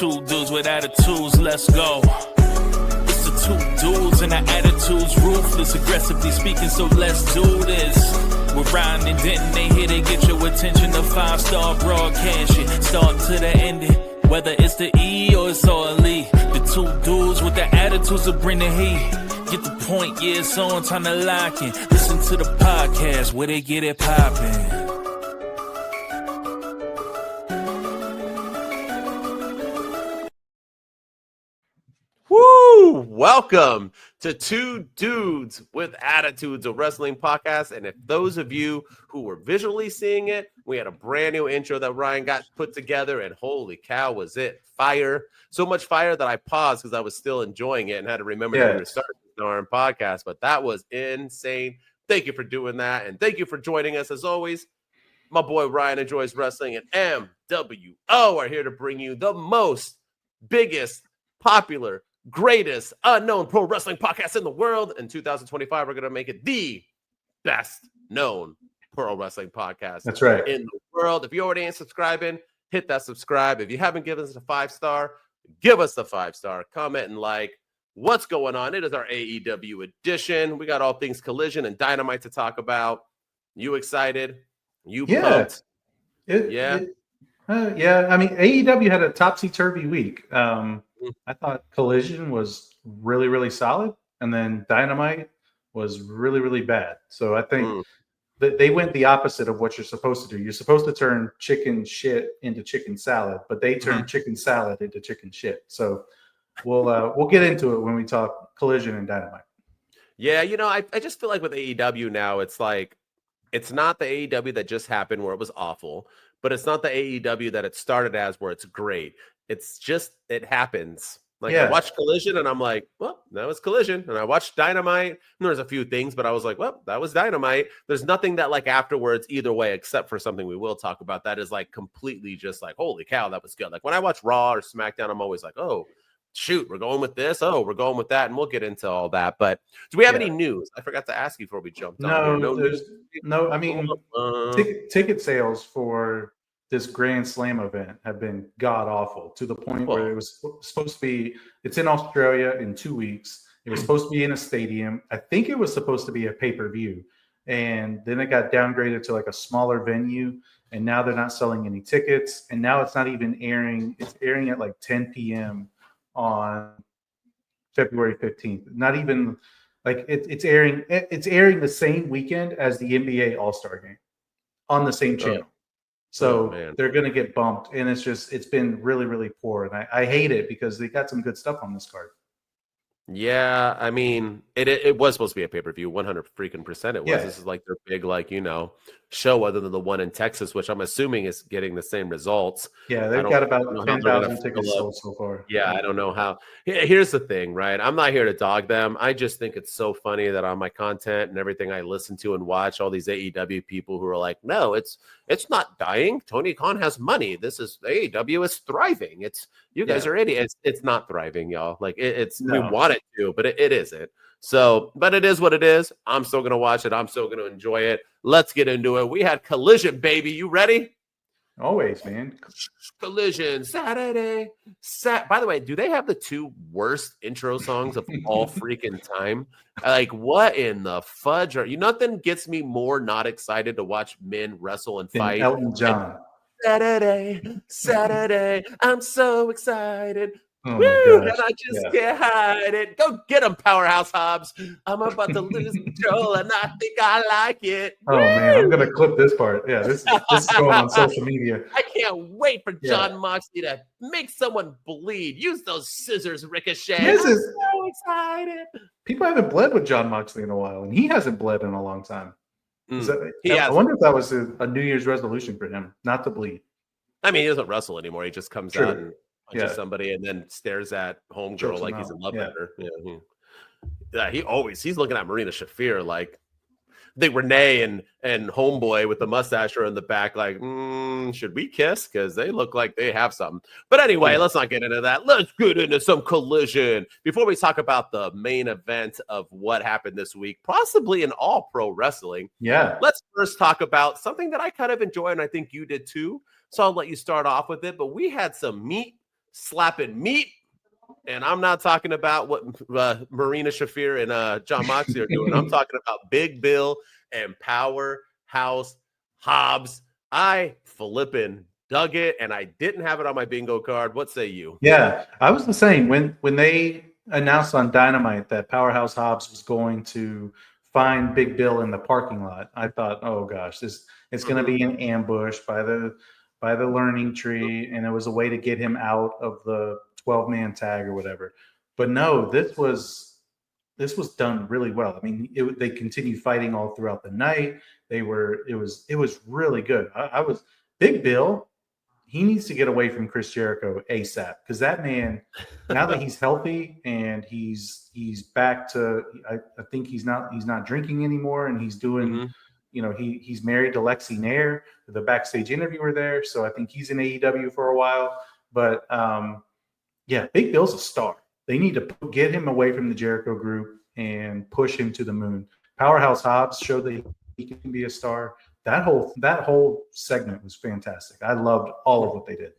two dudes with attitudes, let's go. It's the two dudes and the attitudes, ruthless, aggressively speaking, so let's do this. We're Ryan and Denton, they here to get your attention. The 5-star broadcast, shit, start to the ending. Whether it's the E or it's all elite, the two dudes with the attitudes will bring the heat. Get the point, yeah, it's on, time to lock in. Listen to the podcast where they get it poppin'. Woo! Welcome to Two Dudes with Attitudes, a wrestling podcast. And if those of you who were visually seeing it, we had a brand new intro that Ryan got put together, and holy cow, was it fire. So much fire that I paused because I was still enjoying it and had to remember that we were starting the darn podcast. But that was insane. Thank you for doing that. And thank you for joining us as always. My boy Ryan Enjoys Wrestling and MWO are here to bring you the most, biggest, popular, greatest unknown pro wrestling podcast in the world. In 2025, we're going to make it the best known pro wrestling podcast That's right. in the world. If you already ain't subscribing, hit that subscribe. If you haven't given us a 5-star, give us a 5-star. Comment and like. What's going on? It is our AEW edition. We got all things Collision and Dynamite to talk about. You excited? You pumped? Yeah. I mean, AEW had a topsy-turvy week. I thought Collision was really, really solid, and then Dynamite was really, really bad. So I think that they went the opposite of what you're supposed to do. You're supposed to turn chicken shit into chicken salad, but they turned chicken salad into chicken shit. So we'll get into it when we talk Collision and Dynamite. Yeah, you know, I just feel like with AEW now, it's like it's not the AEW that just happened where it was awful, but it's not the AEW that it started as where it's great. It's just, it happens. Like I watched Collision and I'm like, well, that was Collision. And I watched Dynamite and there's a few things, but I was like, well, that was Dynamite. There's nothing that like afterwards either way, except for something we will talk about that is like completely just like, holy cow, that was good. Like when I watch Raw or SmackDown, I'm always like, oh, shoot, we're going with this. Oh, we're going with that. And we'll get into all that. But do we have any news? I forgot to ask you before we jumped on. No news. No, I mean, ticket sales for this Grand Slam event have been god awful to the point where it was supposed to be, it's in Australia in 2 weeks. It was supposed to be in a stadium. I think it was supposed to be a pay-per-view. And then it got downgraded to like a smaller venue. And now they're not selling any tickets. And now it's not even airing. It's airing at like 10 p.m. on February 15th. Not even like it's airing the same weekend as the NBA All-Star game on the same channel. So they're going to get bumped, and it's been really, really poor. And I hate it because they got some good stuff on this card. Yeah, I mean, it was supposed to be a pay-per-view, 100% it was. Yeah. This is like their big, like, you know, show other than the one in Texas, which I'm assuming is getting the same results. Yeah, they've got about 10,000 tickets sold so far. Yeah, I don't know how. Here's the thing, right? I'm not here to dog them. I just think it's so funny that on my content and everything I listen to and watch, all these AEW people who are like, no, it's not dying. Tony Khan has money. This is AEW is thriving. You guys are idiots. It's not thriving, y'all. Like we want it to, but it isn't. So, but it is what it is. I'm still going to watch it. I'm still going to enjoy it. Let's get into it. We had Collision, baby. You ready? Always, man. Collision Saturday. By the way, do they have the two worst intro songs of all freaking time? Like, what in the fudge are you? Nothing gets me more not excited to watch men wrestle and fight. Elton John. Saturday. I'm so excited. Oh woo, and I just can't hide it. Go get him, Powerhouse Hobbs. I'm about to lose control, and I think I like it. Oh, man, I'm going to clip this part. Yeah, this is going on social media. I can't wait for John Moxley to make someone bleed. Use those scissors, Ricochet. I'm so excited. People haven't bled with John Moxley in a while, and he hasn't bled in a long time. I wonder if that was a New Year's resolution for him, not to bleed. I mean, he doesn't wrestle anymore. He just comes out and punches somebody and then stares at homegirl like he's in love with her. He's looking at Marina Shafir like they Renee and homeboy with the mustache are in the back like, should we kiss? Because they look like they have something. But anyway, let's not get into that. Let's get into some Collision. Before we talk about the main event of what happened this week, possibly in all pro wrestling. Yeah. Let's first talk about something that I kind of enjoy, and I think you did too. So I'll let you start off with it. But we had some meat slapping meat. And I'm not talking about what Marina Shafir and John Moxley are doing. I'm talking about Big Bill and Powerhouse Hobbs. I flippin' dug it, and I didn't have it on my bingo card. What say you? Yeah, I was the same. When they announced on Dynamite that Powerhouse Hobbs was going to find Big Bill in the parking lot, I thought, oh gosh, it's going to be an ambush by the learning tree, and it was a way to get him out of the 12-man tag or whatever. But no, this was done really well. I mean, they continued fighting all throughout the night. It was really good. I was Big Bill. He needs to get away from Chris Jericho ASAP, because that man, now that he's healthy and he's back to, I think he's not drinking anymore, and he's doing, he's married to Lexi Nair, the backstage interviewer there. So I think he's in AEW for a while. But yeah, Big Bill's a star. They need to get him away from the Jericho group and push him to the moon. Powerhouse Hobbs showed that he can be a star. That whole segment was fantastic. I loved all of what they did.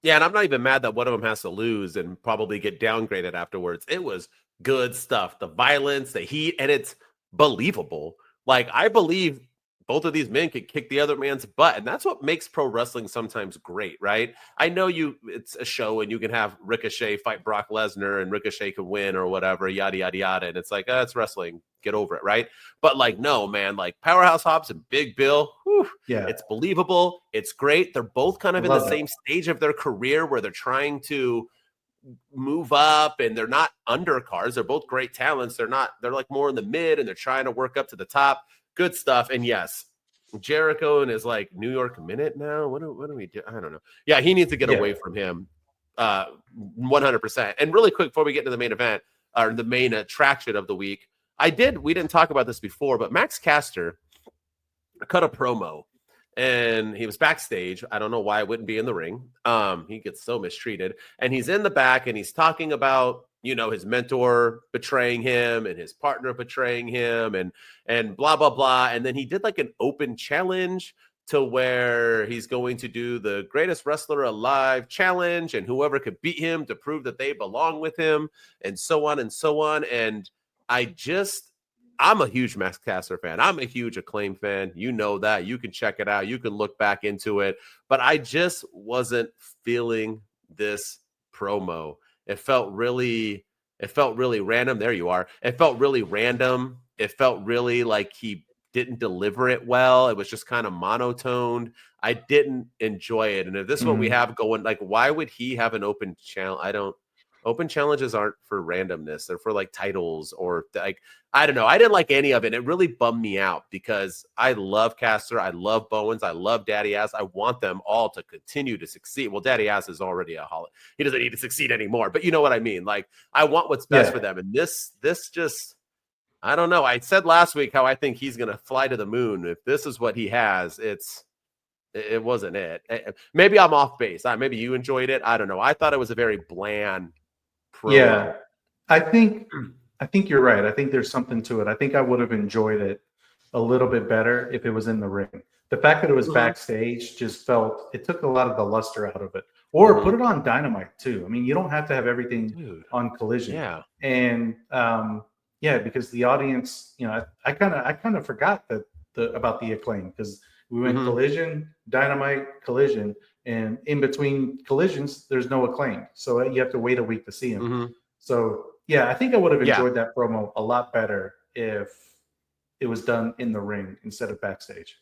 Yeah, and I'm not even mad that one of them has to lose and probably get downgraded afterwards. It was good stuff. The violence, the heat, and it's believable. Like, I believe both of these men could kick the other man's butt, and that's what makes pro wrestling sometimes great, right? I know it's a show, and you can have Ricochet fight Brock Lesnar, and Ricochet can win or whatever, yada, yada, yada, and it's like, it's wrestling. Get over it, right? But like, no, man, like Powerhouse Hobbs and Big Bill, yeah, it's believable. It's great. They're both kind of in the same stage of their career where they're trying to move up, and they're not undercards. They're both great talents. They're like more in the mid, and they're trying to work up to the top. Good stuff. And yes, Jericho and his like New York Minute now. What do we do? I don't know. Yeah, he needs to get away from him 100%. And really quick before we get into the main event, or the main attraction of the week, we didn't talk about this before, but Max Caster cut a promo, and he was backstage. I don't know why it wouldn't be in the ring. He gets so mistreated, and he's in the back, and he's talking about, his mentor betraying him and his partner betraying him and blah, blah, blah. And then he did like an open challenge to where he's going to do the greatest wrestler alive challenge, and whoever could beat him to prove that they belong with him, and so on and so on. And I'm a huge Max Caster fan. I'm a huge Acclaim fan. You know that. You can check it out. You can look back into it. But I just wasn't feeling this promo. It felt really random. There you are. It felt really random. It felt really like he didn't deliver it well. It was just kind of monotoned. I didn't enjoy it. And if this is what we have going, like, why would he have an open challenge? Open challenges aren't for randomness. They're for like titles or like, I don't know. I didn't like any of it. It really bummed me out because I love Caster. I love Bowens. I love Daddy Ass. I want them all to continue to succeed. Well, Daddy Ass is already a holiday. He doesn't need to succeed anymore, but you know what I mean? Like, I want what's best for them. And this just, I don't know. I said last week how I think he's going to fly to the moon. If this is what he has, it wasn't it. Maybe I'm off base. Maybe you enjoyed it. I don't know. I thought it was a very bland promo. Yeah, I think you're right. I think there's something to it. I think I would have enjoyed it a little bit better if it was in the ring. The fact that it was backstage just it took a lot of the luster out of it. Or put it on Dynamite too. I mean, you don't have to have everything on Collision. Yeah. And because the audience, I kind of forgot about the Acclaim, because we went Collision, Dynamite, Collision, and in between collisions, there's no Acclaim. So you have to wait a week to see him. So, yeah, I think I would have enjoyed that promo a lot better if it was done in the ring instead of backstage.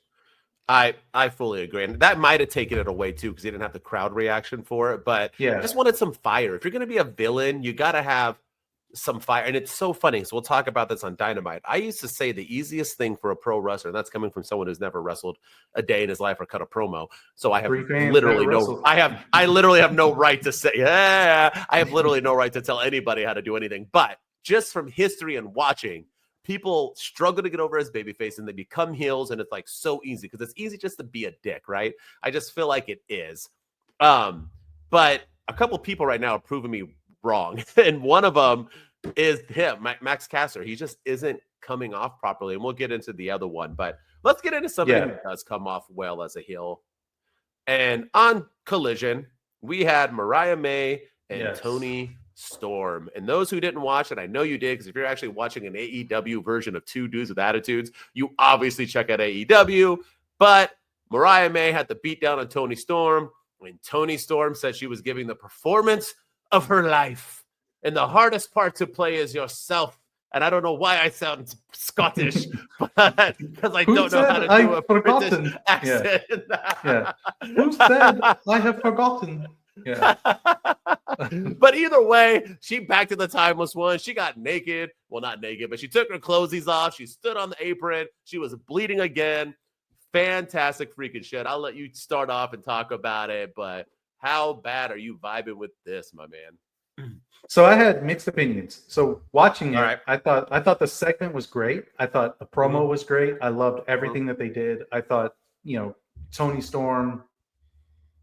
I fully agree. And that might have taken it away, too, because he didn't have the crowd reaction for it. But I just wanted some fire. If you're going to be a villain, you got to have some fire. And it's so funny. So we'll talk about this on Dynamite. I used to say the easiest thing for a pro wrestler, and that's coming from someone who's never wrestled a day in his life or cut a promo. So I have literally I literally have no right to say, I have literally no right to tell anybody how to do anything. But just from history and watching, people struggle to get over as babyface and they become heels, and it's like so easy because it's easy just to be a dick, right? I just feel like it is. But a couple people right now are proving me wrong, and one of them is him, Max Caster. He just isn't coming off properly, and we'll get into the other one. But let's get into somebody who does come off well as a heel. And on Collision, we had Mariah May and Yes. Toni Storm. And those who didn't watch it, I know you did, because if you're actually watching an AEW version of Two Dudes with Attitudes, you obviously check out AEW. But Mariah May had the beat down on Toni Storm, when Toni Storm said she was giving the performance of her life. And the hardest part to play is yourself. And I don't know why I sound Scottish, but because I don't know how to do a British accent. Yeah. Who said I have forgotten? Yeah. But either way, she back to the timeless one. She got naked. Well, not naked, but she took her clothes off. She stood on the apron. She was bleeding again. Fantastic freaking shit. I'll let you start off and talk about it, but how bad are you vibing with this, my man? So I had mixed opinions. So watching it, right. I thought the segment was great. I thought the promo was great. I loved everything that they did. I thought, Toni Storm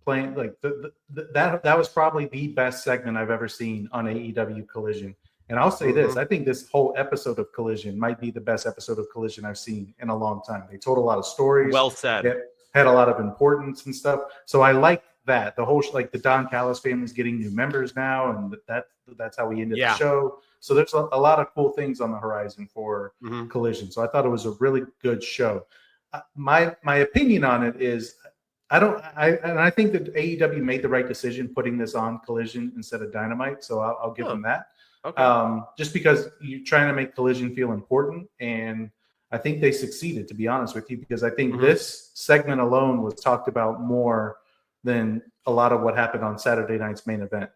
playing like that was probably the best segment I've ever seen on AEW Collision. And I'll say this, I think this whole episode of Collision might be the best episode of Collision I've seen in a long time. They told a lot of stories. Well said. Had a lot of importance and stuff. So I like that. The whole, like the Don Callis family's getting new members now, and that's how we ended the show. So there's a lot of cool things on the horizon for Collision. So I thought it was a really good show. My opinion on it is, I think that AEW made the right decision putting this on Collision instead of Dynamite. So I'll give them that. Okay. Just because you're trying to make Collision feel important, and I think they succeeded, to be honest with you, because I think this segment alone was talked about more than a lot of what happened on Saturday night's main event,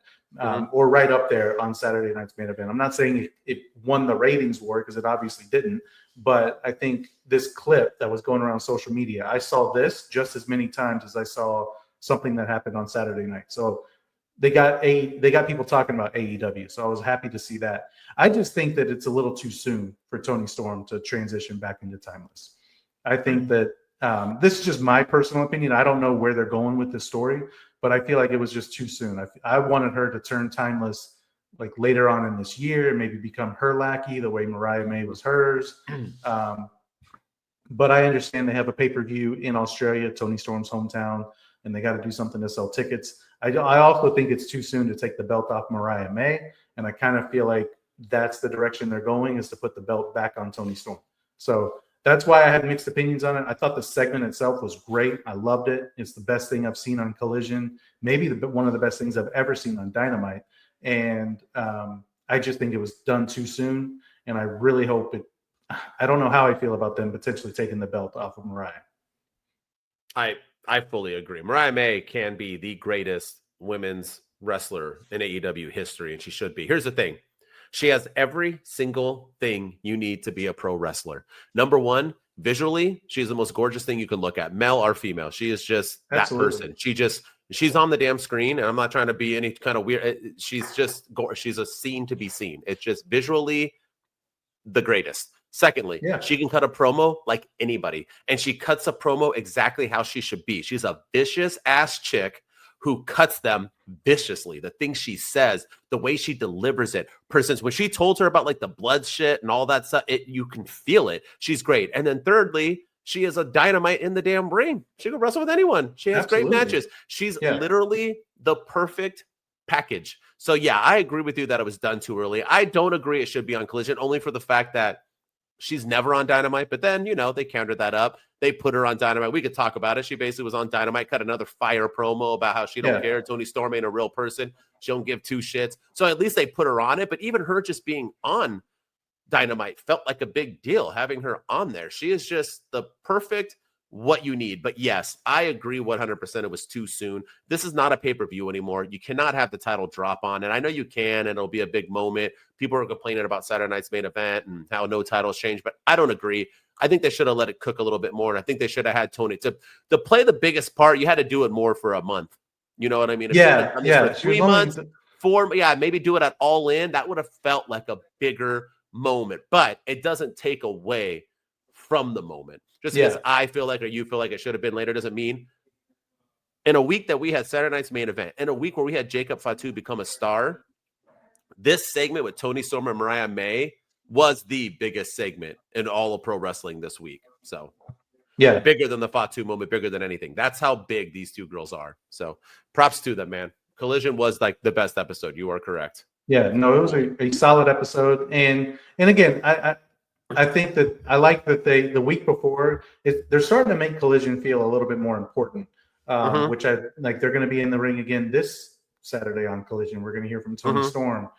or right up there on Saturday night's main event. I'm not saying it won the ratings war, because it obviously didn't, but I think this clip that was going around social media, I saw this just as many times as I saw something that happened on Saturday night. So they got people talking about AEW. So I was happy to see that. I just think that it's a little too soon for Toni Storm to transition back into Timeless. I think that this is just my personal opinion. I don't know where they're going with this story, but I feel like it was just too soon. I wanted her to turn Timeless like later on in this year, maybe become her lackey the way Mariah May was hers. But I understand they have a pay-per-view in Australia, Toni Storm's hometown, and they got to do something to sell tickets. I also think it's too soon to take the belt off Mariah May, and I kind of feel like that's the direction they're going, is to put the belt back on Toni Storm. So that's why I had mixed opinions on it. I thought the segment itself was great. I loved it. It's the best thing I've seen on Collision, maybe one of the best things I've ever seen on Dynamite. And I just think it was done too soon, and I really hope it. I don't know how I feel about them potentially taking the belt off of Mariah. I fully agree. Mariah May can be the greatest women's wrestler in AEW history, and she should be. Here's the thing. She has every single thing you need to be a pro wrestler. Number one, visually, she's the most gorgeous thing you can look at, male or female. She is just that person. She's on the damn screen, and I'm not trying to be any kind of weird. She's a scene to be seen. It's just visually the greatest. Secondly, she can cut a promo like anybody, and she cuts a promo exactly how she should be. She's a vicious ass chick who cuts them viciously. The things she says, the way she delivers it. For instance, when she told her about like the blood shit and all that stuff, you can feel it. She's great. And then thirdly, she is a dynamite in the damn ring. She can wrestle with anyone. She has great matches. She's literally the perfect package. So yeah, I agree with you that it was done too early. I don't agree it should be on Collision, only for the fact that she's never on Dynamite, but then, they countered that up. They put her on Dynamite. We could talk about it. She basically was on Dynamite, cut another fire promo about how she don't care. Toni Storm ain't a real person. She don't give two shits. So at least they put her on it. But even her just being on Dynamite felt like a big deal, having her on there. She is just the perfect what you need. But yes, I agree 100%. It was too soon. This is not a pay-per-view anymore. You cannot have the title drop on. And I know you can, and it'll be a big moment. People are complaining about Saturday night's main event and how no titles changed, but I don't agree. I think they should have let it cook a little bit more. And I think they should have had Toni to play the biggest part. You had to do it more for a month. You know what I mean? For 3 months, maybe do it at All In. That would have felt like a bigger moment, but it doesn't take away from the moment. Just because I feel like, or you feel like it should have been later, doesn't mean. In a week that we had Saturday night's main event, in a week where we had Jacob Fatu become a star, this segment with Toni Storm and Mariah May was the biggest segment in all of pro wrestling this week. So bigger than the Fatu moment, bigger than anything. That's how big these two girls are. So props to them, man. Collision was like the best episode. You are correct. Yeah, no, it was a solid episode. And again, I think that I like that the week before they're starting to make Collision feel a little bit more important, which I like. They're going to be in the ring again this Saturday on Collision. We're going to hear from Toni Storm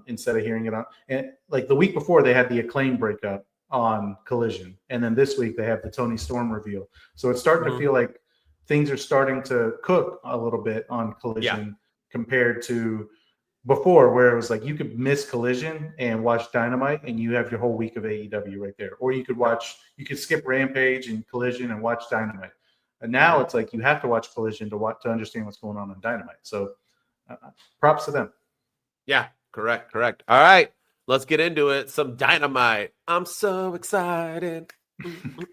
instead of hearing it on. And like the week before, they had the Acclaim breakup on Collision, and then this week they have the Toni Storm reveal. So it's starting to feel like things are starting to cook a little bit on Collision compared to before, where it was like you could miss Collision and watch Dynamite and you have your whole week of AEW right there. Or you could skip Rampage and Collision and watch Dynamite. And now it's like you have to watch Collision to understand what's going on Dynamite. So props to them. Yeah, correct. All right, let's get into it. Some Dynamite. I'm so excited.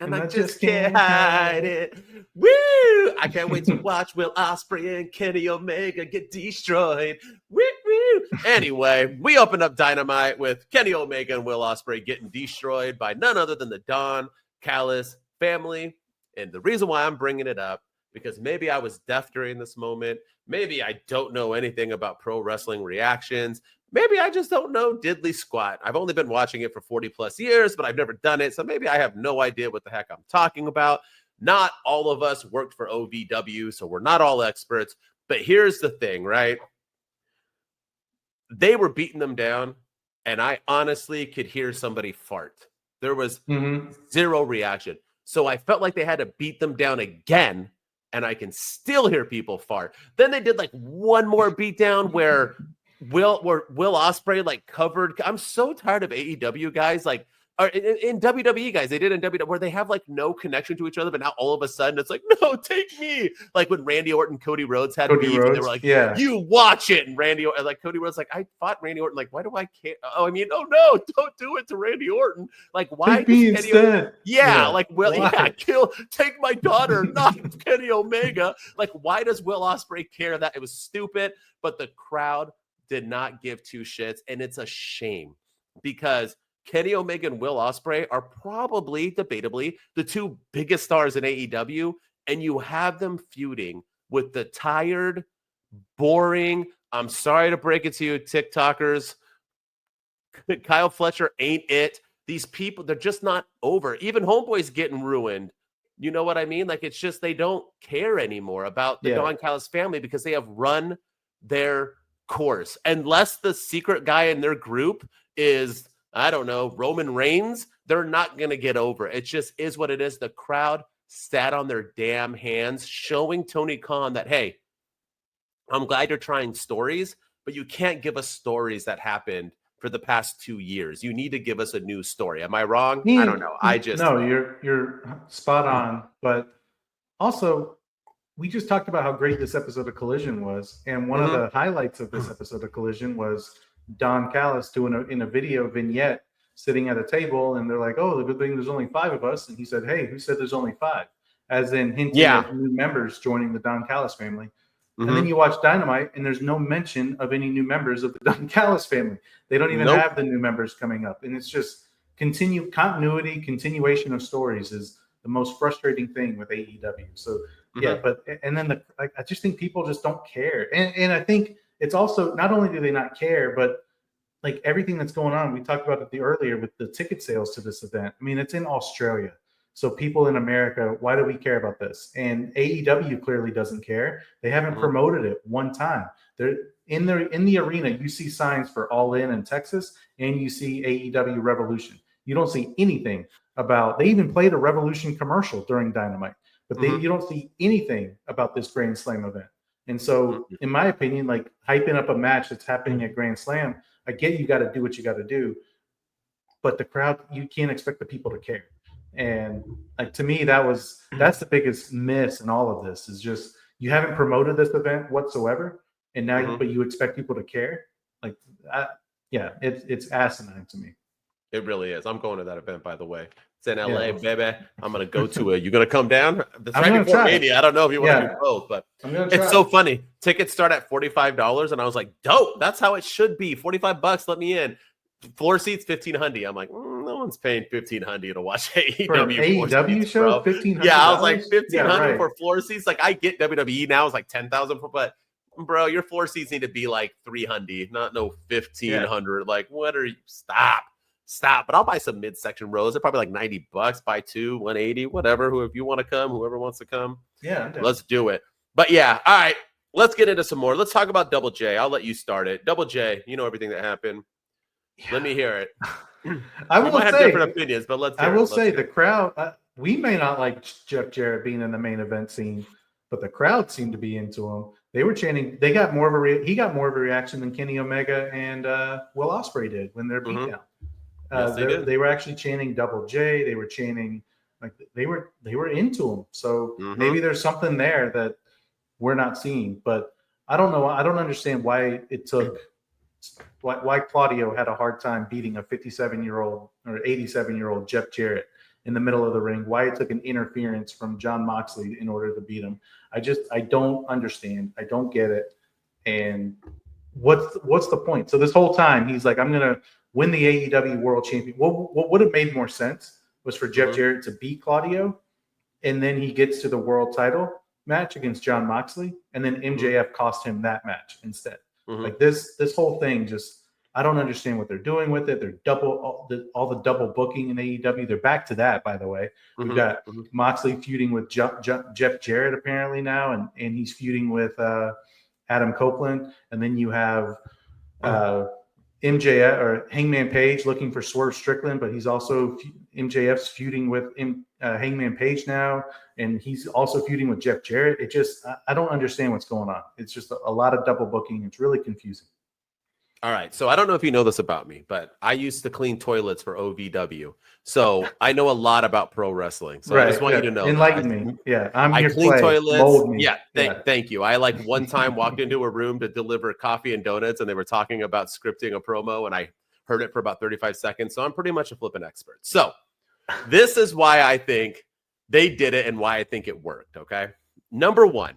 And I just can't hide it. Woo! I can't wait to watch Will Ospreay and Kenny Omega get destroyed. Woo! Anyway, we opened up Dynamite with Kenny Omega and Will Ospreay getting destroyed by none other than the Don Callis family. And the reason why I'm bringing it up, because maybe I was deaf during this moment. Maybe I don't know anything about pro wrestling reactions. Maybe I just don't know diddly squat. I've only been watching it for 40 plus years, but I've never done it. So maybe I have no idea what the heck I'm talking about. Not all of us worked for OVW, so we're not all experts. But here's the thing, right? They were beating them down, and I honestly could hear somebody fart. There was zero reaction. So I felt like they had to beat them down again, and I can still hear people fart. Then they did like one more beatdown where Will Ospreay like covered. I'm so tired of AEW guys like or in WWE guys. They did in WWE where they have like no connection to each other, but now all of a sudden it's like, no, take me. Like when Randy Orton, Cody Rhodes had beef, and they were like, you watch it. And Randy Orton, like Cody Rhodes, like I fought Randy Orton. Like, why do I care? Oh, I mean, oh no, don't do it to Randy Orton. Like, why? Take me instead. Like, well, take my daughter, not Kenny Omega. Like, why does Will Ospreay care that? It was stupid, but the crowd did not give two shits, and it's a shame because Kenny Omega and Will Ospreay are probably, debatably, the two biggest stars in AEW, and you have them feuding with the tired, boring, I'm sorry to break it to you, TikTokers, Kyle Fletcher ain't it. These people, they're just not over. Even Homeboy's getting ruined. You know what I mean? Like, it's just they don't care anymore about the Don Callis family because they have run their course. Unless the secret guy in their group is, I don't know, Roman Reigns, they're not going to get over. It just is what it is. The crowd sat on their damn hands, showing Tony Khan that, hey, I'm glad you're trying stories, but you can't give us stories that happened for the past 2 years. You need to give us a new story. Am I wrong? I don't know. No, you're spot on. But also, we just talked about how great this episode of Collision was. And one of the highlights of this episode of Collision was Don Callis doing in a video vignette sitting at a table, and they're like, oh, the good thing there's only 5 of us. And he said, hey, who said there's only 5? As in hinting at new members joining the Don Callis family. And then you watch Dynamite, and there's no mention of any new members of the Don Callis family. They don't even have the new members coming up. And it's just continuation of stories is the most frustrating thing with AEW. So, I just think people just don't care. And I think it's also, not only do they not care, but like everything that's going on, we talked about it earlier with the ticket sales to this event. I mean, it's in Australia. So people in America, why do we care about this? And AEW clearly doesn't care. They haven't promoted it one time. They're in the arena. You see signs for All In Texas, and you see AEW Revolution. You don't see anything about. They even played a Revolution commercial during Dynamite, but you don't see anything about this Grand Slam event. And so, in my opinion, like hyping up a match that's happening at Grand Slam, I get you got to do what you got to do, but the crowd, you can't expect the people to care. And like to me, that's the biggest miss in all of this is just you haven't promoted this event whatsoever, and now but you expect people to care. Like, it's asinine to me. It really is. I'm going to that event, by the way. It's in LA, baby. I'm going to go to it. You going to come down? It's right before Mania. I don't know if you want to do both, but it's so funny. Tickets start at $45, and I was like, dope. That's how it should be. $45, let me in. Floor seats, $1,500. I'm like, no one's paying $1,500 to watch AEW. For an AEW show, $1,500. Yeah, I was like $1,500 for floor seats. Like I get WWE now. It's like $10,000, but bro, your floor seats need to be like 300, not no 1,500. Yeah. Like, what are you? Stop. But I'll buy some midsection rows. They're probably like $90. Buy 2, 180, whatever. If you want to come, whoever wants to come. Yeah. Let's do it. But yeah, all right. Let's get into some more. Let's talk about Double J. I'll let you start it. Double J, you know everything that happened. Yeah. Let me hear it. I will have different opinions, but let's hear I will say the crowd, we may not like Jeff Jarrett being in the main event scene, but the crowd seemed to be into him. They were chanting. They got more of he got more of a reaction than Kenny Omega and Will Ospreay did when they're beat down. Yes, they were actually chanting Double J. They were chanting, like they were into him. So maybe there's something there that we're not seeing. But I don't know. I don't understand why it took. Why Claudio had a hard time beating a 57-year-old or 87-year-old Jeff Jarrett in the middle of the ring. Why it took an interference from Jon Moxley in order to beat him. I don't understand. I don't get it. And what's the point? So this whole time he's like, I'm gonna win the AEW World Champion. What would have made more sense was for Jeff Jarrett to beat Claudio, and then he gets to the world title match against Jon Moxley, and then MJF cost him that match instead. Like this whole thing, just I don't understand what they're doing with it. They're all the double booking in AEW. They're back to that, by the way. We've got Moxley feuding with Jeff Jarrett apparently now, and he's feuding with Adam Copeland, and then you have MJF or Hangman Page looking for Swerve Strickland, but he's also MJF's feuding with Hangman Page now, and he's also feuding with Jeff Jarrett. It just I don't understand what's going on. It's just a lot of double booking. It's really confusing. All right, so I don't know if you know this about me, but I used to clean toilets for OVW, so I know a lot about pro wrestling. So I just want you to know. Enlighten me. Yeah, I clean toilets. Mold me. Yeah, thank you. I one time walked into a room to deliver coffee and donuts, and they were talking about scripting a promo, and I heard it for about 35 seconds. So I'm pretty much a flipping expert. So this is why I think they did it and why I think it worked. Okay, number one.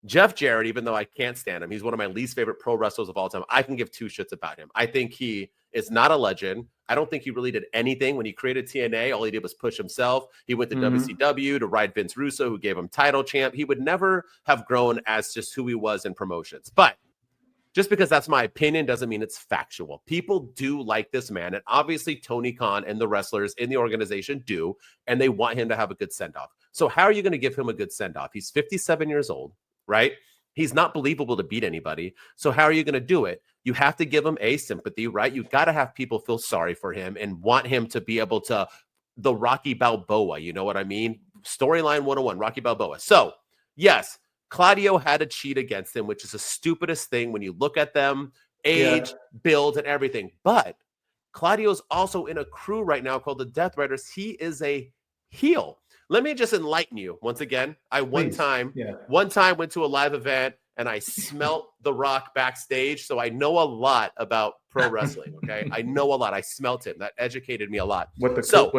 Jeff Jarrett, even though I can't stand him, he's one of my least favorite pro wrestlers of all time. I can give two shits about him. I think he is not a legend. I don't think he really did anything. When he created TNA, all he did was push himself. He went to WCW to ride Vince Russo, who gave him title champ. He would never have grown as just who he was in promotions. But just because that's my opinion doesn't mean it's factual. People do like this man. And obviously Tony Khan and the wrestlers in the organization do. And they want him to have a good send-off. So how are you going to give him a good send-off? He's 57 years old. Right? He's not believable to beat anybody. So how are you going to do it? You have to give him sympathy, right? You got to have people feel sorry for him and want him to be able to the Rocky Balboa. You know what I mean? Storyline 101, Rocky Balboa. So yes, Claudio had to cheat against him, which is the stupidest thing when you look at them, age, build, and everything. But Claudio's also in a crew right now called the Death Riders. He is a heel. Let me just enlighten you once again. I one time went to a live event and I smelt The Rock backstage. So I know a lot about pro wrestling. Okay. I know a lot. I smelt him. That educated me a lot. What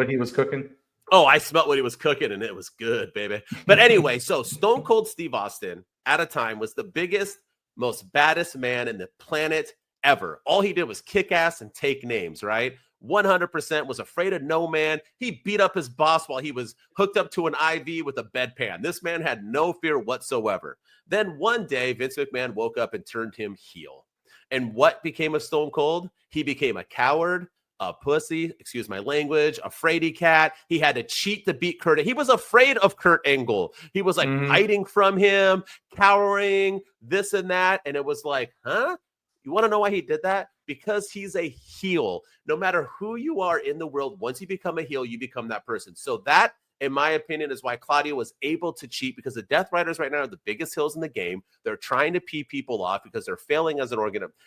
he was cooking? Oh, I smelt what he was cooking and it was good, baby. But anyway, so Stone Cold Steve Austin at a time was the biggest, most baddest man in the planet ever. All he did was kick ass and take names, right? 100% was afraid of no man. He beat up his boss while he was hooked up to an IV with a bedpan. This man had no fear whatsoever. Then one day, Vince McMahon woke up and turned him heel. And what became of Stone Cold? He became a coward, a pussy, excuse my language, a fraidy cat. He had to cheat to beat Kurt. He was afraid of Kurt Angle. He was like hiding from him, cowering, this and that. And it was like, huh? You want to know why he did that? Because he's a heel. No matter who you are in the world, once you become a heel, you become that person. So that, in my opinion, is why Claudio was able to cheat, because the Death Riders right now are the biggest heels in the game. They're trying to pee people off because they're failing as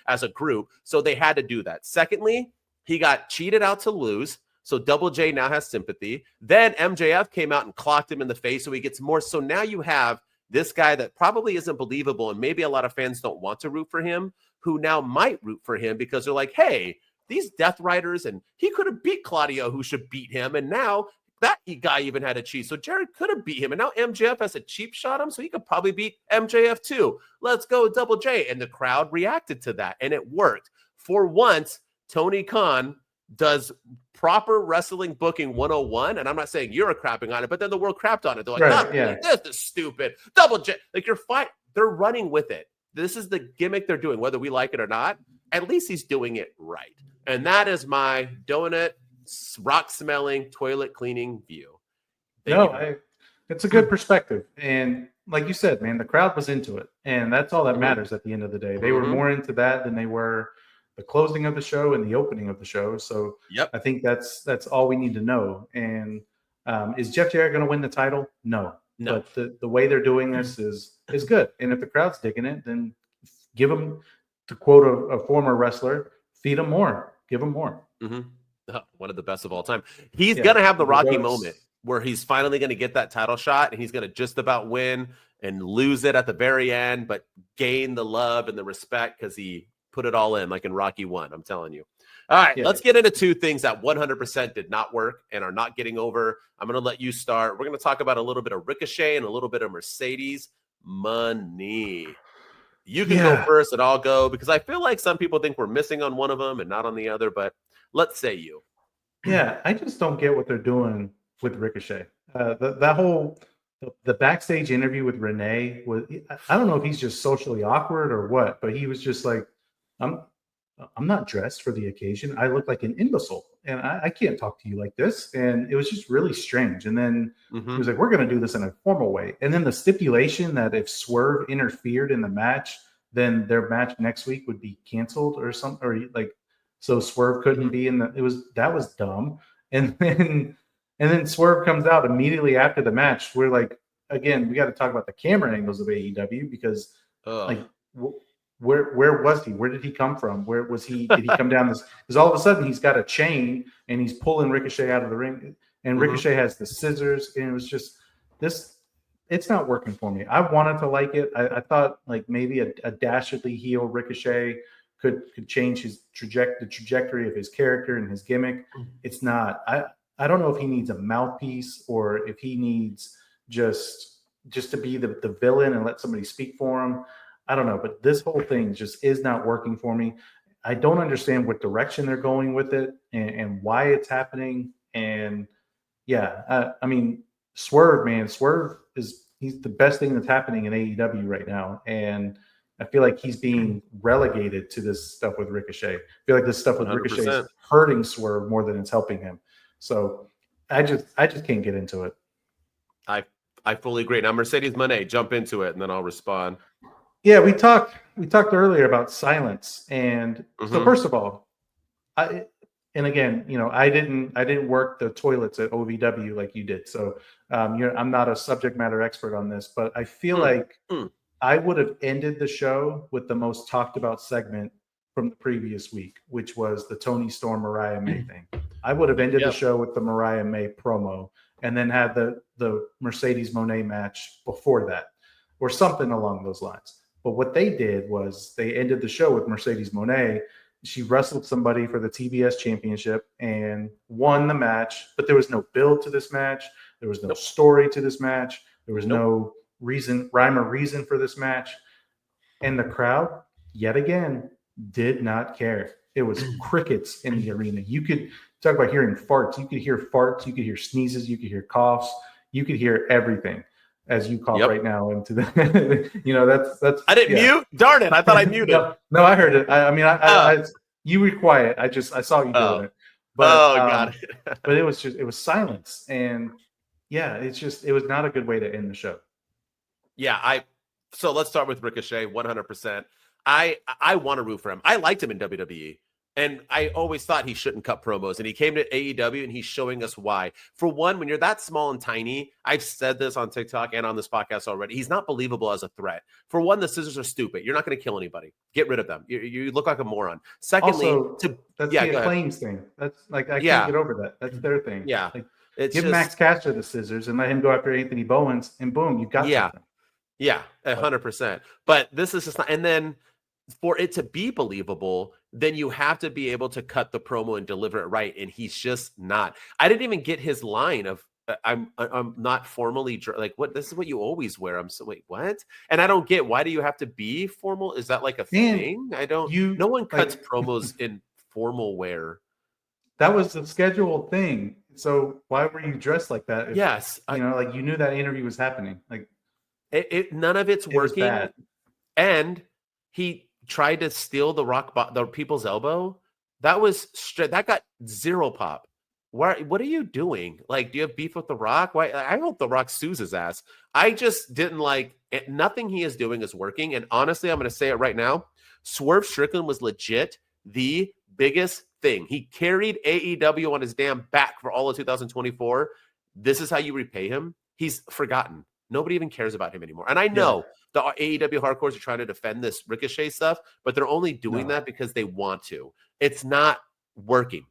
as a group. So they had to do that. Secondly, he got cheated out to lose. So Double J now has sympathy. Then MJF came out and clocked him in the face. So he gets more. So now you have this guy that probably isn't believable, and maybe a lot of fans don't want to root for him, who now might root for him because they're like, hey, these Death Riders, and he could have beat Claudio, who should beat him, and now that guy even had a cheat. So Jarrett could have beat him, and now MJF has a cheap shot him, so he could probably beat MJF too. Let's go Double J. And the crowd reacted to that, and it worked. For once, Tony Khan does proper wrestling booking 101, and I'm not saying you're crapping on it, but then the world crapped on it. They're like, this is stupid. Double J, like you're fine. they're running with it. This is the gimmick they're doing, whether we like it or not. At least he's doing it right. And that is my donut, rock smelling, toilet cleaning view. It's a good perspective. And like you said, man, the crowd was into it. And that's all that matters at the end of the day. They were more into that than they were the closing of the show and the opening of the show. So I think that's all we need to know. And is Jeff Jarrett going to win the title? No. But the way they're doing this is good. And if the crowd's digging it, then give them, to quote a former wrestler, feed them more. Give them more. One of the best of all time. He's going to have the Rocky moment where he's finally going to get that title shot and he's going to just about win and lose it at the very end, but gain the love and the respect because he put it all in, like in Rocky 1. I'm telling you. All right, let's get into two things that 100% did not work and are not getting over. I'm going to let you start. We're going to talk about a little bit of Ricochet and a little bit of Mercedes money. You can go first and I'll go because I feel like some people think we're missing on one of them and not on the other, but let's say you. Yeah, I just don't get what they're doing with Ricochet. That whole the backstage interview with Renee was, I don't know if he's just socially awkward or what, but he was just like, I'm not dressed for the occasion. I look like an imbecile and I can't talk to you like this. And it was just really strange. And then he was like, we're going to do this in a formal way. And then the stipulation that if Swerve interfered in the match, then their match next week would be canceled or something, or like, so Swerve couldn't be in that was dumb. And then Swerve comes out immediately after the match. We're like, again, we got to talk about the camera angles of AEW because where was he? Where did he come from? Where was he? Did he come down this? Because all of a sudden he's got a chain and he's pulling Ricochet out of the ring, and Ricochet has the scissors, and it was just this. It's not working for me. I wanted to like it. I thought like maybe a dastardly heel Ricochet could change the trajectory of his character and his gimmick. It's not. I don't know if he needs a mouthpiece or if he needs just to be the villain and let somebody speak for him. I don't know, but this whole thing just is not working for me. I don't understand what direction they're going with it and why it's happening. And I mean, Swerve, man, he's the best thing that's happening in AEW right now. And I feel like he's being relegated to this stuff with Ricochet. I feel like this stuff with 100%. Ricochet is hurting Swerve more than it's helping him. So I just can't get into it. I fully agree. Now, Mercedes Moné, jump into it, and then I'll respond. Yeah, we talked earlier about silence, and so first of all, I didn't work the toilets at OVW like you did, so I'm not a subject matter expert on this, but I feel like I would have ended the show with the most talked about segment from the previous week, which was the Toni Storm Mariah May thing. I would have ended the show with the Mariah May promo, and then had the Mercedes Moné match before that, or something along those lines. But what they did was they ended the show with Mercedes Moné. She wrestled somebody for the TBS championship and won the match, but there was no build to this match. There was no story to this match. There was no rhyme or reason for this match. And the crowd, yet again, did not care. It was crickets in the arena. You could talk about hearing farts. You could hear farts. You could hear sneezes. You could hear coughs. You could hear everything. As you cough right now into the, that's. I didn't mute. Darn it! I thought I muted. No, I heard it. I you were quiet. I saw you doing it. But, got it. But it was silence, and it was not a good way to end the show. Yeah, so let's start with Ricochet. 100%. I want to root for him. I liked him in WWE. And I always thought he shouldn't cut promos. And he came to AEW and he's showing us why. For one, when you're that small and tiny, I've said this on TikTok and on this podcast already, he's not believable as a threat. For one, the scissors are stupid. You're not going to kill anybody. Get rid of them. You look like a moron. Secondly, also, that's the Acclaims thing. That's like, I can't get over that. That's their thing. Yeah. Like, give Max Caster the scissors and let him go after Anthony Bowens, and boom, you got something. Yeah, 100%. But this is just not, and then for it to be believable, then you have to be able to cut the promo and deliver it right. And he's just not. I didn't even get his line of I'm not formally like what. This is what you always wear. I'm so wait what? And I don't get why do you have to be formal? Is that like a thing? I don't. No one cuts promos in formal wear. That was the scheduled thing. So why were you dressed like that? Yes, you knew that interview was happening. Like None of it's working. And he tried to steal the people's elbow. That was that got zero pop. What are you doing? Like, do you have beef with The Rock? Why? I hope The Rock sues his ass. I just didn't like it. Nothing he is doing is working. And honestly, I'm going to say it right now. Swerve Strickland was legit the biggest thing. He carried AEW on his damn back for all of 2024. This is how you repay him. He's forgotten. Nobody even cares about him anymore. And I know the AEW hardcores are trying to defend this Ricochet stuff, but they're only doing that because they want to. It's not working.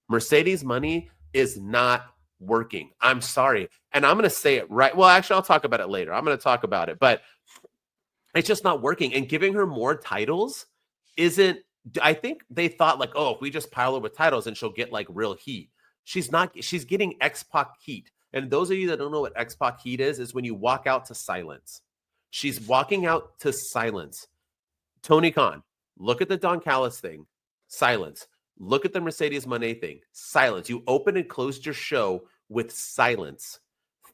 Mercedes money is not working. I'm sorry. And I'm going to say it right. Well, actually, I'll talk about it later. I'm going to talk about it, but it's just not working. And giving her more titles isn't, I think they thought like, oh, if we just pile her with titles and she'll get like real heat. She's not, she's getting X-Pac heat. And those of you that don't know what X-Pac heat is when you walk out to silence. She's walking out to silence. Tony Khan, look at the Don Callis thing. Silence. Look at the Mercedes Moné thing. Silence. You opened and closed your show with silence.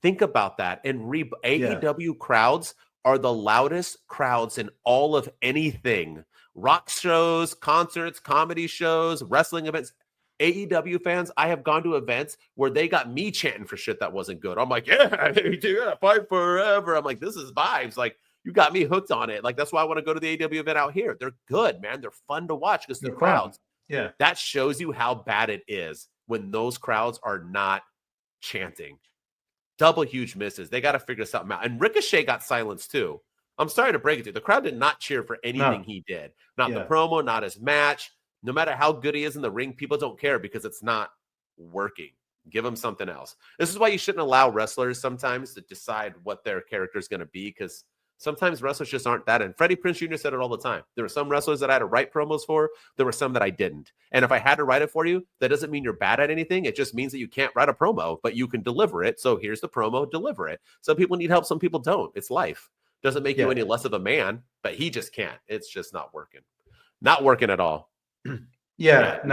Think about that. And AEW crowds are the loudest crowds in all of anything. Rock shows, concerts, comedy shows, wrestling events. AEW fans, I have gone to events where they got me chanting for shit that wasn't good. I'm like, yeah, fight forever. I'm like, this is vibes. Like, you got me hooked on it. Like, that's why I want to go to the AEW event out here. They're good, man. They're fun to watch because they're crowds. Yeah. That shows you how bad it is when those crowds are not chanting. Double huge misses. They got to figure something out. And Ricochet got silenced too. I'm sorry to break it to you. The crowd did not cheer for anything he did. Not the promo, not his match. No matter how good he is in the ring, people don't care because it's not working. Give him something else. This is why you shouldn't allow wrestlers sometimes to decide what their character is going to be, because sometimes wrestlers just aren't that. And Freddie Prinze Jr. said it all the time. There were some wrestlers that I had to write promos for. There were some that I didn't. And if I had to write it for you, that doesn't mean you're bad at anything. It just means that you can't write a promo, but you can deliver it. So here's the promo, deliver it. Some people need help. Some people don't. It's life. Doesn't make you any less of a man, but he just can't. It's just not working. Not working at all. I don't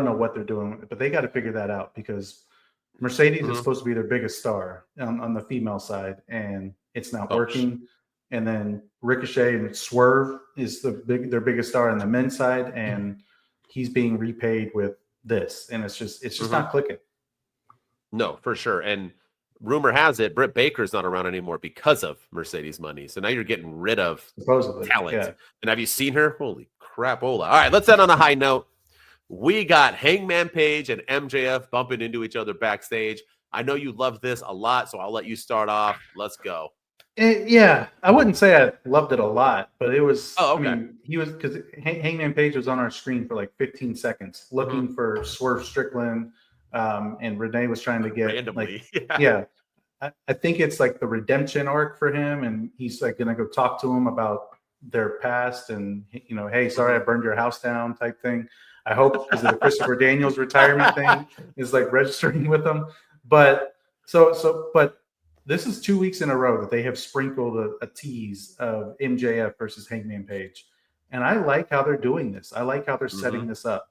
know what they're doing, but they got to figure that out because Mercedes is supposed to be their biggest star on the female side, and it's not working. And then Ricochet and Swerve is their biggest star on the men's side, and he's being repaid with this, and it's just not clicking. No, for sure. And rumor has it, Britt Baker's not around anymore because of Mercedes money. So now you're getting rid of talent. Yeah. And have you seen her? Holy crapola. All right, let's end on a high note. We got Hangman Page and MJF bumping into each other backstage. I know you love this a lot, so I'll let you start off. Let's go. I wouldn't say I loved it a lot, but it was. Oh, okay. I mean, he was because Hangman Page was on our screen for like 15 seconds looking for Swerve Strickland. And Renee was trying to get randomly. I think it's like the redemption arc for him, and he's like gonna go talk to him about their past, and hey, sorry I burned your house down type thing. I hope is it a Christopher Daniels retirement thing is like registering with them, but but this is 2 weeks in a row that they have sprinkled a tease of MJF versus Hangman Page, and I like how they're doing this. I like how they're setting this up.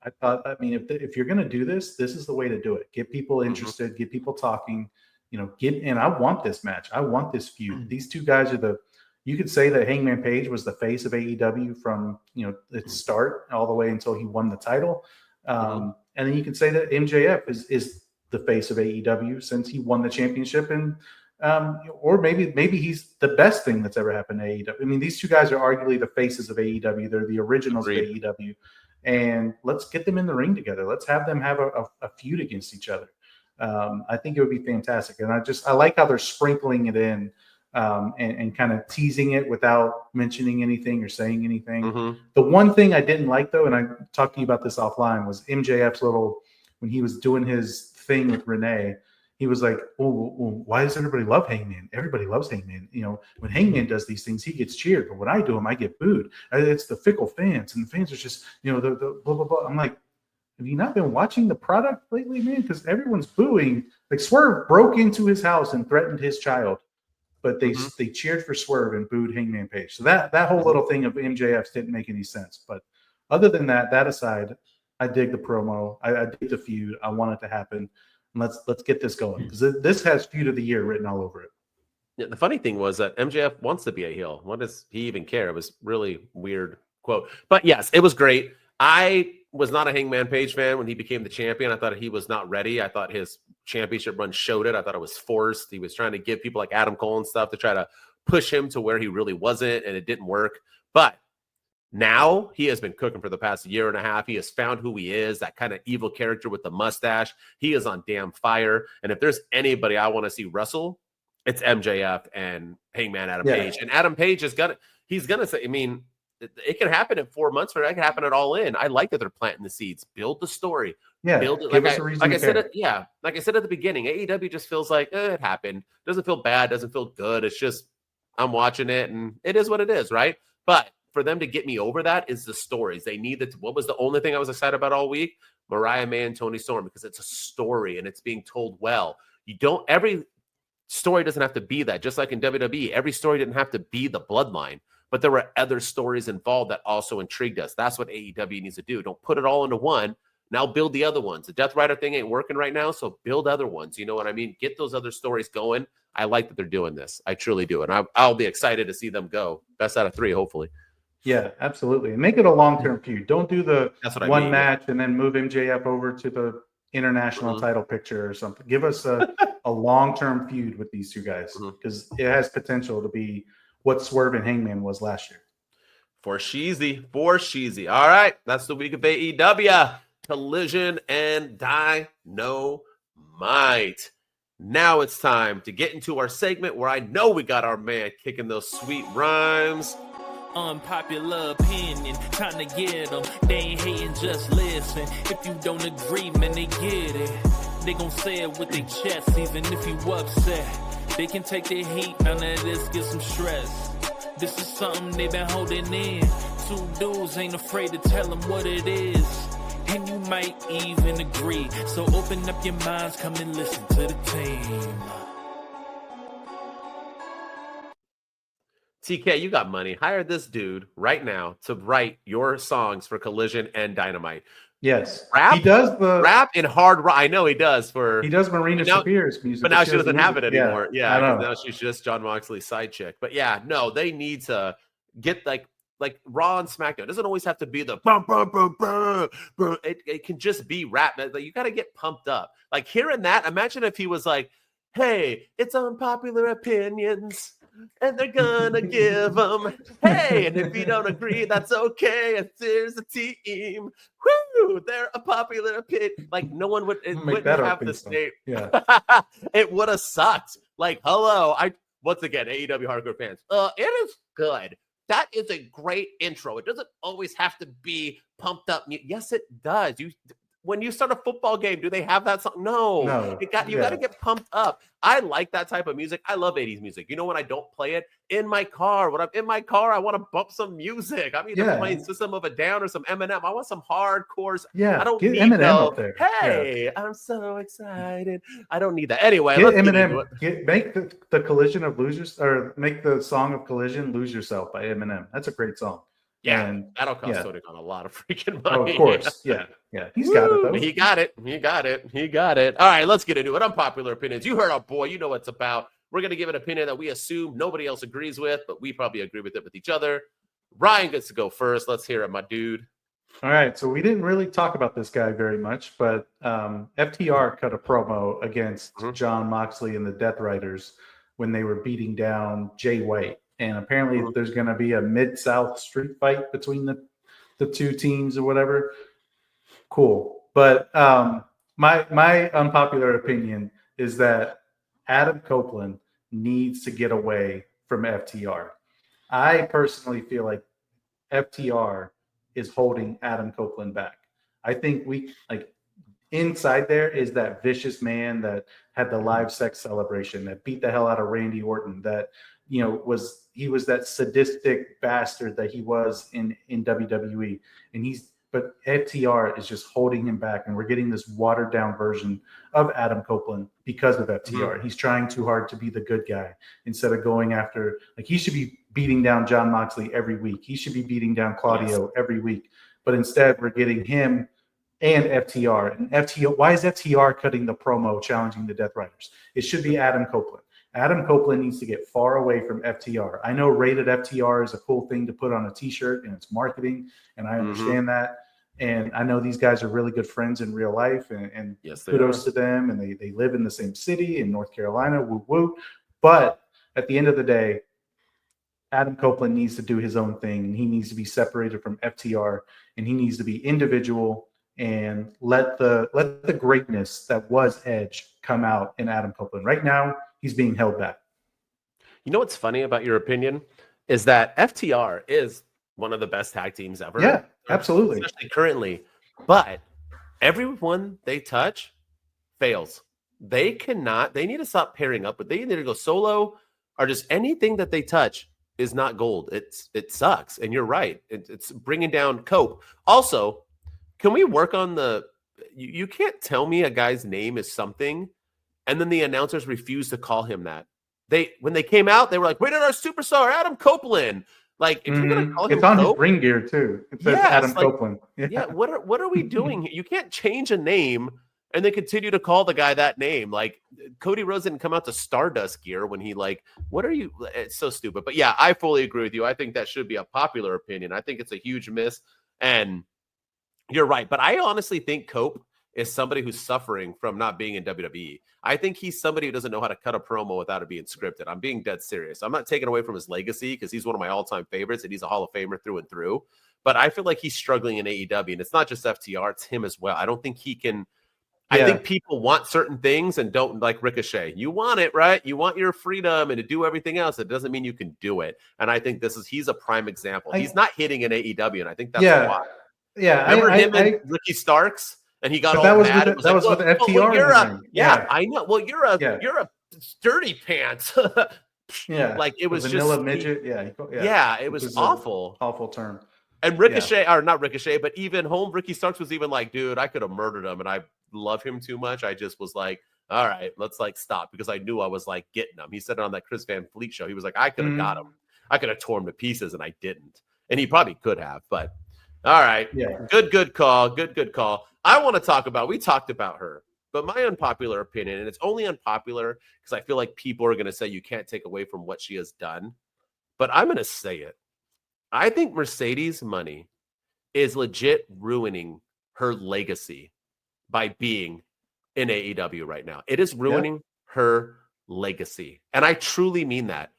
I thought, if you're going to do this, this is the way to do it. Get people interested, get people talking, and I want this match. I want this feud. These two guys are you could say that Hangman Page was the face of AEW from, its start all the way until he won the title. And then you can say that MJF is the face of AEW since he won the championship. And, or maybe he's the best thing that's ever happened to AEW. I mean, these two guys are arguably the faces of AEW. They're the originals of AEW. And let's get them in the ring together. Let's have them have a feud against each other. I think it would be fantastic. And I like how they're sprinkling it in and kind of teasing it without mentioning anything or saying anything. The one thing I didn't like, though, and I talked to you about this offline, was MJF's when he was doing his thing with Renee, he was like, oh, why does everybody love Hangman? Everybody loves Hangman. When Hangman does these things, he gets cheered. But when I do them, I get booed. It's the fickle fans. And the fans are just, the blah, blah, blah. I'm like, have you not been watching the product lately, man? Because everyone's booing. Like, Swerve broke into his house and threatened his child. But they cheered for Swerve and booed Hangman Page. So that whole little thing of MJF's didn't make any sense. But other than that aside, I dig the promo. I dig the feud. I want it to happen. Let's get this going, because this has feud of the year written all over it. Yeah, the funny thing was that MJF wants to be a heel. What does he even care? It was really weird quote. But yes, it was great. I was not a Hangman Page fan when he became the champion. I thought he was not ready. I thought his championship run showed it. I thought it was forced. He was trying to give people like Adam Cole and stuff to try to push him to where he really wasn't, and it didn't work. But now he has been cooking for the past year and a half. He has found who he is, that kind of evil character with the mustache. He is on damn fire. And if there's anybody I want to see wrestle, it's MJF and Hangman Adam Page. And Adam Page is he's gonna say, I mean, it can happen in 4 months, or it can happen at All In. I like that they're planting the seeds. Build the story. Yeah, build it. Like I said at the beginning, AEW just feels like it happened. Doesn't feel bad. Doesn't feel good. It's just I'm watching it, and it is what it is, right? But for them to get me over that is the stories. They need that. What was the only thing I was excited about all week? Mariah May and Toni Storm, because it's a story and it's being told well. Every story doesn't have to be that. Just like in WWE, every story didn't have to be the bloodline. But there were other stories involved that also intrigued us. That's what AEW needs to do. Don't put it all into one. Now build the other ones. The Death Rider thing ain't working right now, so build other ones. You know what I mean? Get those other stories going. I like that they're doing this. I truly do. And I'll be excited to see them go. Best out of 3, hopefully. Yeah, absolutely. And make it a long-term feud. Don't do the one match and then move MJF over to the international title picture or something. Give us a long-term feud with these two guys, because it has potential to be what Swerve and Hangman was last year. For Sheezy. All right. That's the week of AEW. Collision and Dynamite. Now it's time to get into our segment where I know we got our man kicking those sweet rhymes. Unpopular opinion, time to get them. They ain't hating, just listen. If you don't agree, man, they get it. They gon' say it with their chest, even if you upset. They can take their heat, none of this, get some stress. This is something they been holding in. 2 dudes ain't afraid to tell them what it is. And you might even agree. So open up your minds, come and listen to the team. TK, you got money. Hire this dude right now to write your songs for Collision and Dynamite. Yes. He does the rap in hard rock. I know he does he does Marina Shafir's music. But now she doesn't have it anymore. Yeah, now she's just John Moxley's side chick. But yeah, no, they need to get like Raw and SmackDown. It doesn't always have to be the bum, bum, bum, bum, bum. It can just be rap. Like, you got to get pumped up. Like hearing that, imagine if he was like, hey, it's unpopular opinions. And they're gonna give them, hey, and if you don't agree, that's okay. If there's a team, whoo, they're a popular opinion. Like no one would, it wouldn't have the state. Yeah, it would have sucked. Like, hello, once again, AEW hardcore fans. It is good. That is a great intro. It doesn't always have to be pumped up. Yes, it does. When you start a football game, do they have that song? No. You got to get pumped up. I like that type of music. I love 80s music. You know when I don't play it? In my car. When I'm in my car, I want to bump some music. I'm either playing System of a Down or some Eminem. I want some hardcore. Yeah, I don't get need Eminem up there. Hey, I'm so excited. I don't need that. Anyway, get Eminem. Make the Collision of Losers, or make the song of Collision "Lose Yourself" by Eminem. That's a great song. Yeah, and that'll cost Tony Khan a lot of freaking money. Oh, of course. Yeah. He's got it, though. He got it. All right, let's get into it. Unpopular opinions. You heard our boy. You know what it's about. We're going to give an opinion that we assume nobody else agrees with, but we probably agree with it with each other. Ryan gets to go first. Let's hear it, my dude. All right, so we didn't really talk about this guy very much, but FTR cut a promo against John Moxley and the Death Riders when they were beating down Jay White. And apparently there's going to be a Mid-South street fight between the two teams or whatever. Cool. But my unpopular opinion is that Adam Copeland needs to get away from FTR. I personally feel like FTR is holding Adam Copeland back. I think inside there is that vicious man that had the live sex celebration, that beat the hell out of Randy Orton, that he was that sadistic bastard that he was in WWE, but FTR is just holding him back, and we're getting this watered down version of Adam Copeland because of FTR. He's trying too hard to be the good guy instead of going after, he should be beating down John Moxley every week. He should be beating down Claudio every week, but instead we're getting him and FTR. And FTR, why is FTR cutting the promo challenging the Death Riders? It should be Adam Copeland. Adam Copeland needs to get far away from FTR. I know rated FTR is a cool thing to put on a t-shirt and it's marketing, and I understand that. And I know these guys are really good friends in real life, and yes, kudos to them. And they live in the same city in North Carolina, woo woo. But at the end of the day, Adam Copeland needs to do his own thing, and he needs to be separated from FTR, and he needs to be individual and let the greatness that was Edge come out in Adam Copeland. Right now, he's being held back. You know what's funny about your opinion is that FTR is one of the best tag teams ever. Yeah, absolutely. Especially currently. But everyone they touch fails. They need to stop pairing up, but they need to go solo, or just anything that they touch is not gold. It sucks. And you're right. It's bringing down Cope. Also, can we work on you can't tell me a guy's name is something and then the announcers refuse to call him that. When they came out, they were like, "Rated our superstar, Adam Copeland." Like, if you're gonna call him, it's on his ring gear too. It says Adam Copeland. Yeah. What are we doing here? You can't change a name and then continue to call the guy that name. Like, Cody Rhodes didn't come out to Stardust gear when he what are you? It's so stupid. But yeah, I fully agree with you. I think that should be a popular opinion. I think it's a huge miss, and you're right. But I honestly think Cope is somebody who's suffering from not being in WWE. I think he's somebody who doesn't know how to cut a promo without it being scripted. I'm being dead serious. I'm not taking away from his legacy because he's one of my all-time favorites and he's a Hall of Famer through and through. But I feel like he's struggling in AEW, and it's not just FTR, it's him as well. I don't think he can. I think people want certain things and don't, like Ricochet. You want it, right? You want your freedom and to do everything else. It doesn't mean you can do it. And I think he's a prime example. He's not hitting in AEW, and I think that's why. Yeah, remember him and Ricky Starks? And he got all mad. That was with FTR. I know. Well, you're a dirty pants. Like it was vanilla just midget. It was awful. Awful term. And Ricochet, or not Ricochet, but even Ricky Starks was even like, dude, I could have murdered him, and I love him too much. I just was like, all right, let's stop, because I knew I was getting him. He said it on that Chris Van Fleet show. He was like, I could have got him. I could have torn him to pieces, and I didn't. And he probably could have, but all right. Yeah. Good call. Good call. I want to talk about, we talked about her, but my unpopular opinion, and it's only unpopular because I feel like people are going to say you can't take away from what she has done, but I'm going to say it. I think Mercedes Money is legit ruining her legacy by being in AEW right now. It is ruining her legacy. And I truly mean that.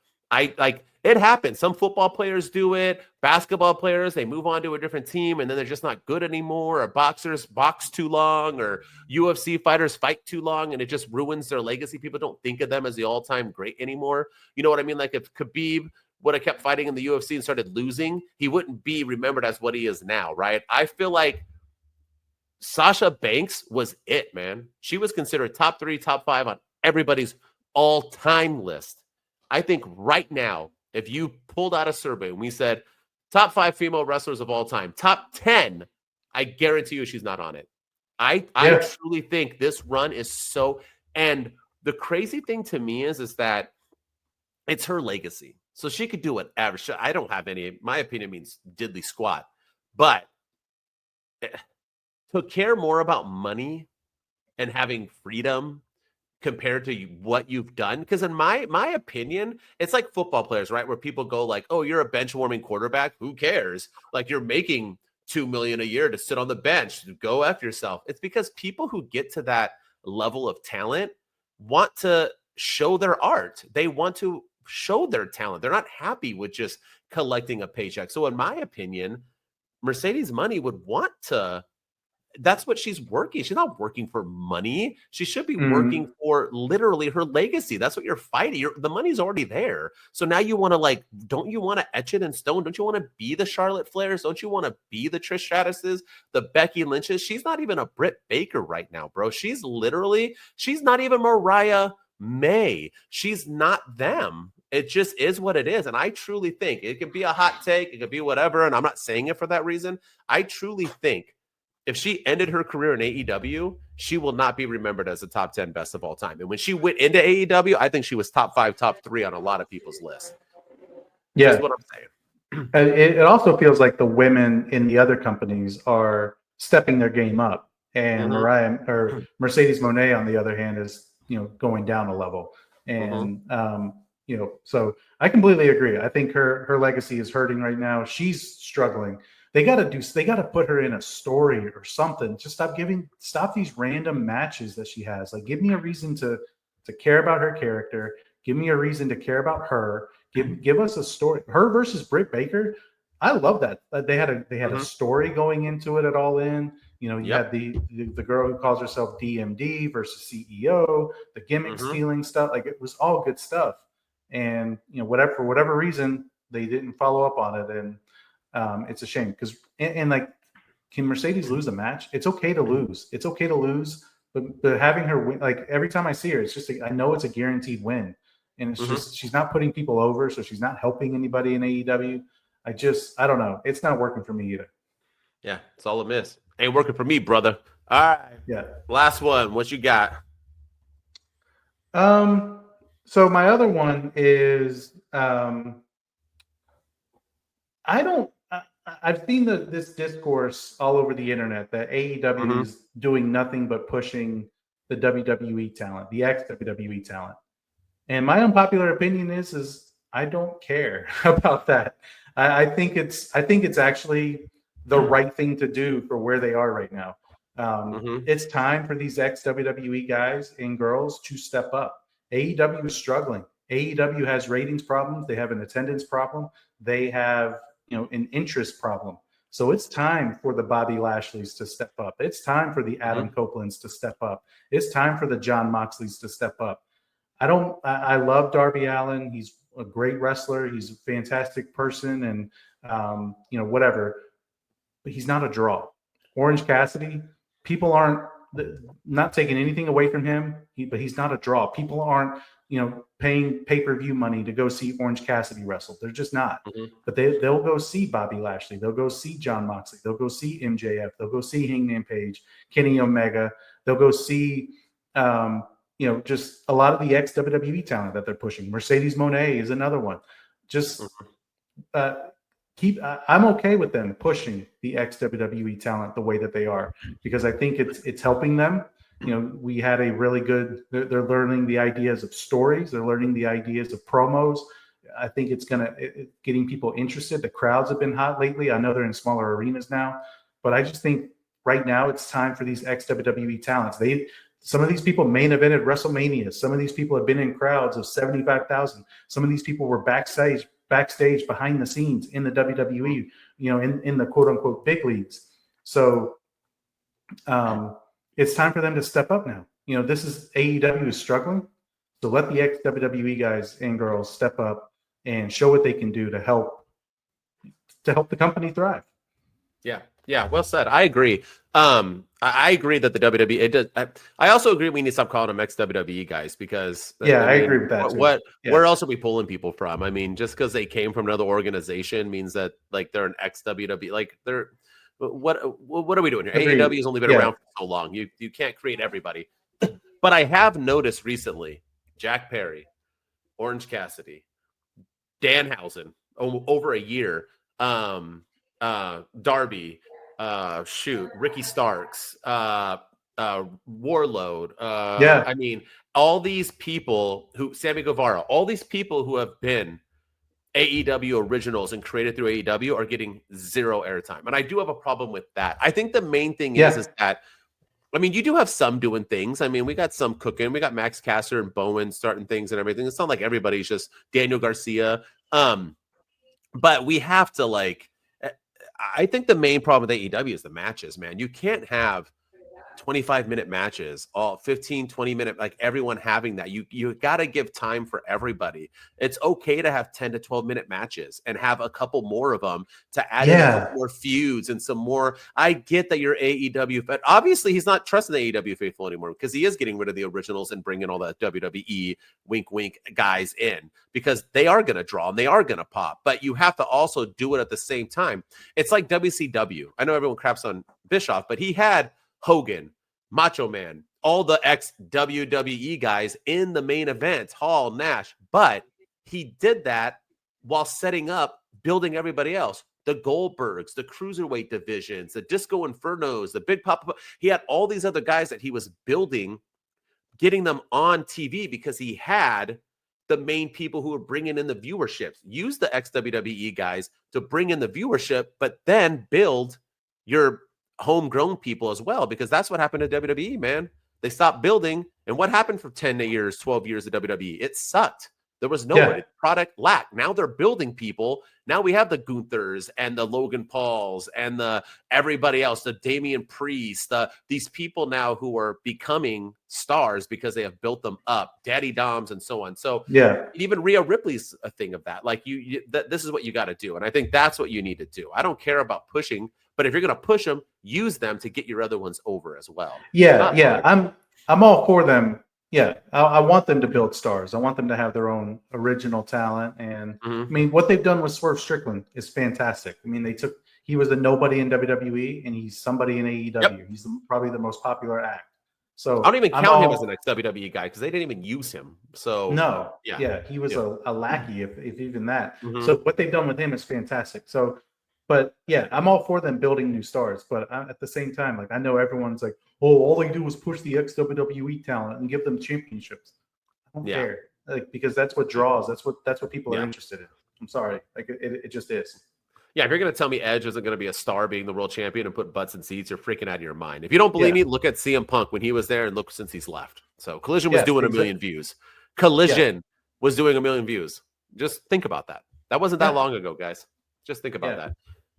It happens. Some football players do it. Basketball players, they move on to a different team and then they're just not good anymore. Or boxers box too long, or UFC fighters fight too long, and it just ruins their legacy. People don't think of them as the all-time great anymore. You know what I mean? Like if Khabib would have kept fighting in the UFC and started losing, he wouldn't be remembered as what he is now, right? I feel like Sasha Banks was it, man. She was considered top 3, top 5 on everybody's all-time list. I think right now, if you pulled out a survey and we said top 5 female wrestlers of all time, top 10, I guarantee you she's not on it. I truly think this run is so, and the crazy thing to me is that it's her legacy. So she could do whatever. I don't have any, my opinion means diddly squat, but to care more about money and having freedom compared to what you've done, because in my opinion, it's like football players, right? Where people go like, oh, you're a bench warming quarterback, who cares? Like, you're making $2 million a year to sit on the bench, go F yourself. It's because people who get to that level of talent want to show their art. They want to show their talent. They're not happy with just collecting a paycheck. So in my opinion, Mercedes Money would want to, that's what she's working. She's not working for money. She should be working for literally her legacy. That's what you're fighting. The money's already there. So now you want to don't you want to etch it in stone? Don't you want to be the Charlotte Flairs? Don't you want to be the Trish Strattuses, the Becky Lynches? She's not even a Britt Baker right now, bro. She's not even Mariah May. She's not them. It just is what it is. And I truly think it could be a hot take. It could be whatever. And I'm not saying it for that reason. I truly think if she ended her career in AEW, she will not be remembered as the top 10 best of all time. And when she went into AEW, I think she was top 5, top 3 on a lot of people's list. Yeah. That's what I'm saying. It also feels like the women in the other companies are stepping their game up. and Mercedes Moné on the other hand is going down a level, and so I completely agree. I think her legacy is hurting right now. She's struggling. They got to put her in a story or something. Just stop these random matches that she has. Like, give me a reason to care about her character. Give me a reason to care about her. Give us a story. Her versus Britt Baker. I love that. They had a story going into it at All In. You had the girl who calls herself DMD versus CEO, the gimmick stealing stuff. Like, it was all good stuff. And for whatever reason, they didn't follow up on it, and it's a shame because like, can Mercedes lose a match? It's okay to lose. It's okay to lose, but having her win, like, every time I see her, it's just I know it's a guaranteed win, and it's just she's not putting people over, so she's not helping anybody in AEW. I don't know. It's not working for me either. Yeah, it's all a miss. Ain't working for me, brother. All right. Yeah. Last one. What you got? So my other one is I've seen this discourse all over the internet that AEW is doing nothing but pushing the WWE talent, the ex-WWE talent. And my unpopular opinion is I don't care about that. I think it's actually the right thing to do for where they are right now. It's time for these ex-WWE guys and girls to step up. AEW is struggling. AEW has ratings problems. They have an attendance problem. They have an interest problem. So it's time for the Bobby Lashleys to step up. It's time for the Adam Copelands to step up. It's time for the John Moxleys to step up. I love Darby Allin. He's a great wrestler. He's a fantastic person, and whatever. But he's not a draw. Orange Cassidy, people aren't not taking anything away from him, but he's not a draw. People aren't paying pay-per-view money to go see Orange Cassidy wrestle. They're just not. But they'll go see Bobby Lashley. They'll go see John Moxley. They'll go see MJF. They'll go see Hangman Page, Kenny Omega. They'll go see just a lot of the ex-WWE talent that they're pushing. Mercedes Moné is another one. Just I'm okay with them pushing the ex-WWE talent the way that they are, because I think it's helping them. We had a really good, they're learning the ideas of stories. They're learning the ideas of promos. I think it's getting people interested. The crowds have been hot lately. I know they're in smaller arenas now, but I just think right now it's time for these ex-WWE talents. Some of these people main evented WrestleMania. Some of these people have been in crowds of 75,000. Some of these people were backstage behind the scenes in the WWE, in the quote unquote big leagues. So it's time for them to step up now. This is AEW is struggling. So let the ex-WWE guys and girls step up and show what they can do to help the company thrive. Yeah. Yeah. Well said. I agree. I agree that the WWE, it does. I also agree we need to stop calling them ex-WWE guys, because I agree with that too. Where else are we pulling people from? I mean, just because they came from another organization means that like they're an ex-WWE. Like what are we doing here? Agreed. AEW has only been around for so long. You can't create everybody. But I have noticed recently, Jack Perry, Orange Cassidy, Danhausen, over a year, Darby, Ricky Starks, Warlord. I mean, all these people Sammy Guevara, all these people who have been AEW originals and created through AEW are getting zero airtime. And I do have a problem with that. I think the main thing is that, I mean, you do have some doing things. I mean, we got some cooking. We got Max Caster and Bowen starting things and everything. It's not like everybody's just Daniel Garcia. But we have to I think the main problem with AEW is the matches, man. You can't have 25-minute matches, all 15, 20-minute, like everyone having that. You got to give time for everybody. It's okay to have 10 to 12-minute matches and have a couple more of them to add in some more feuds and some more. I get that you're AEW, but obviously he's not trusting the AEW faithful anymore, because he is getting rid of the originals and bringing all the WWE wink, wink guys in, because they are going to draw and they are going to pop, but you have to also do it at the same time. It's like WCW. I know everyone craps on Bischoff, but he had Hogan, Macho Man, all the ex-WWE guys in the main event, Hall, Nash, but he did that while setting up building everybody else. The Goldbergs, the Cruiserweight divisions, the Disco Infernos, the Big Papa. He had all these other guys that he was building, getting them on TV because he had the main people who were bringing in the viewership. Use the ex-WWE guys to bring in the viewership, but then build your homegrown people as well, because that's what happened to WWE, man. They stopped building. And what happened for 10 years, 12 years at WWE? It sucked. There was no product lack. Now they're building people. Now we have the Gunthers and the Logan Pauls and the everybody else, the Damian Priest, these people now who are becoming stars because they have built them up, Daddy Doms and so on. So even Rhea Ripley's a thing of that. Like this is what you got to do. And I think that's what you need to do. I don't care about pushing, but if you're going to push them, use them to get your other ones over as well. I'm all for them. Yeah, I want them to build stars. I want them to have their own original talent. And I mean, what they've done with Swerve Strickland is fantastic. I mean, he was a nobody in WWE and he's somebody in AEW. Yep. He's probably the most popular act. So I don't even count him as an ex-WWE guy because they didn't even use him. So he was a lackey, if even that. So what they've done with him is fantastic. So, but yeah, I'm all for them building new stars. But at the same time, like I know everyone's like, oh, all they do is push the ex-WWE talent and give them championships. I don't care, like because that's what draws. That's what people are interested in. I'm sorry, like it just is. Yeah, if you're going to tell me Edge isn't going to be a star being the world champion and put butts in seats, you're freaking out of your mind. If you don't believe me, look at CM Punk when he was there and look since he's left. So Collision was doing 1 million views. Collision was doing 1 million views. Just think about that. That wasn't that long ago, guys. Just think about that.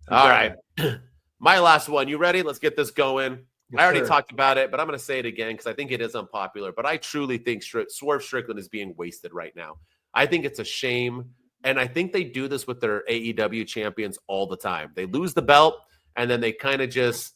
Exactly. All right. My last one. You ready? Let's get this going. I already talked about it, but I'm going to say it again because I think it is unpopular. But I truly think Swerve Strickland is being wasted right now. I think it's a shame. And I think they do this with their AEW champions all the time. They lose the belt, and then they kind of just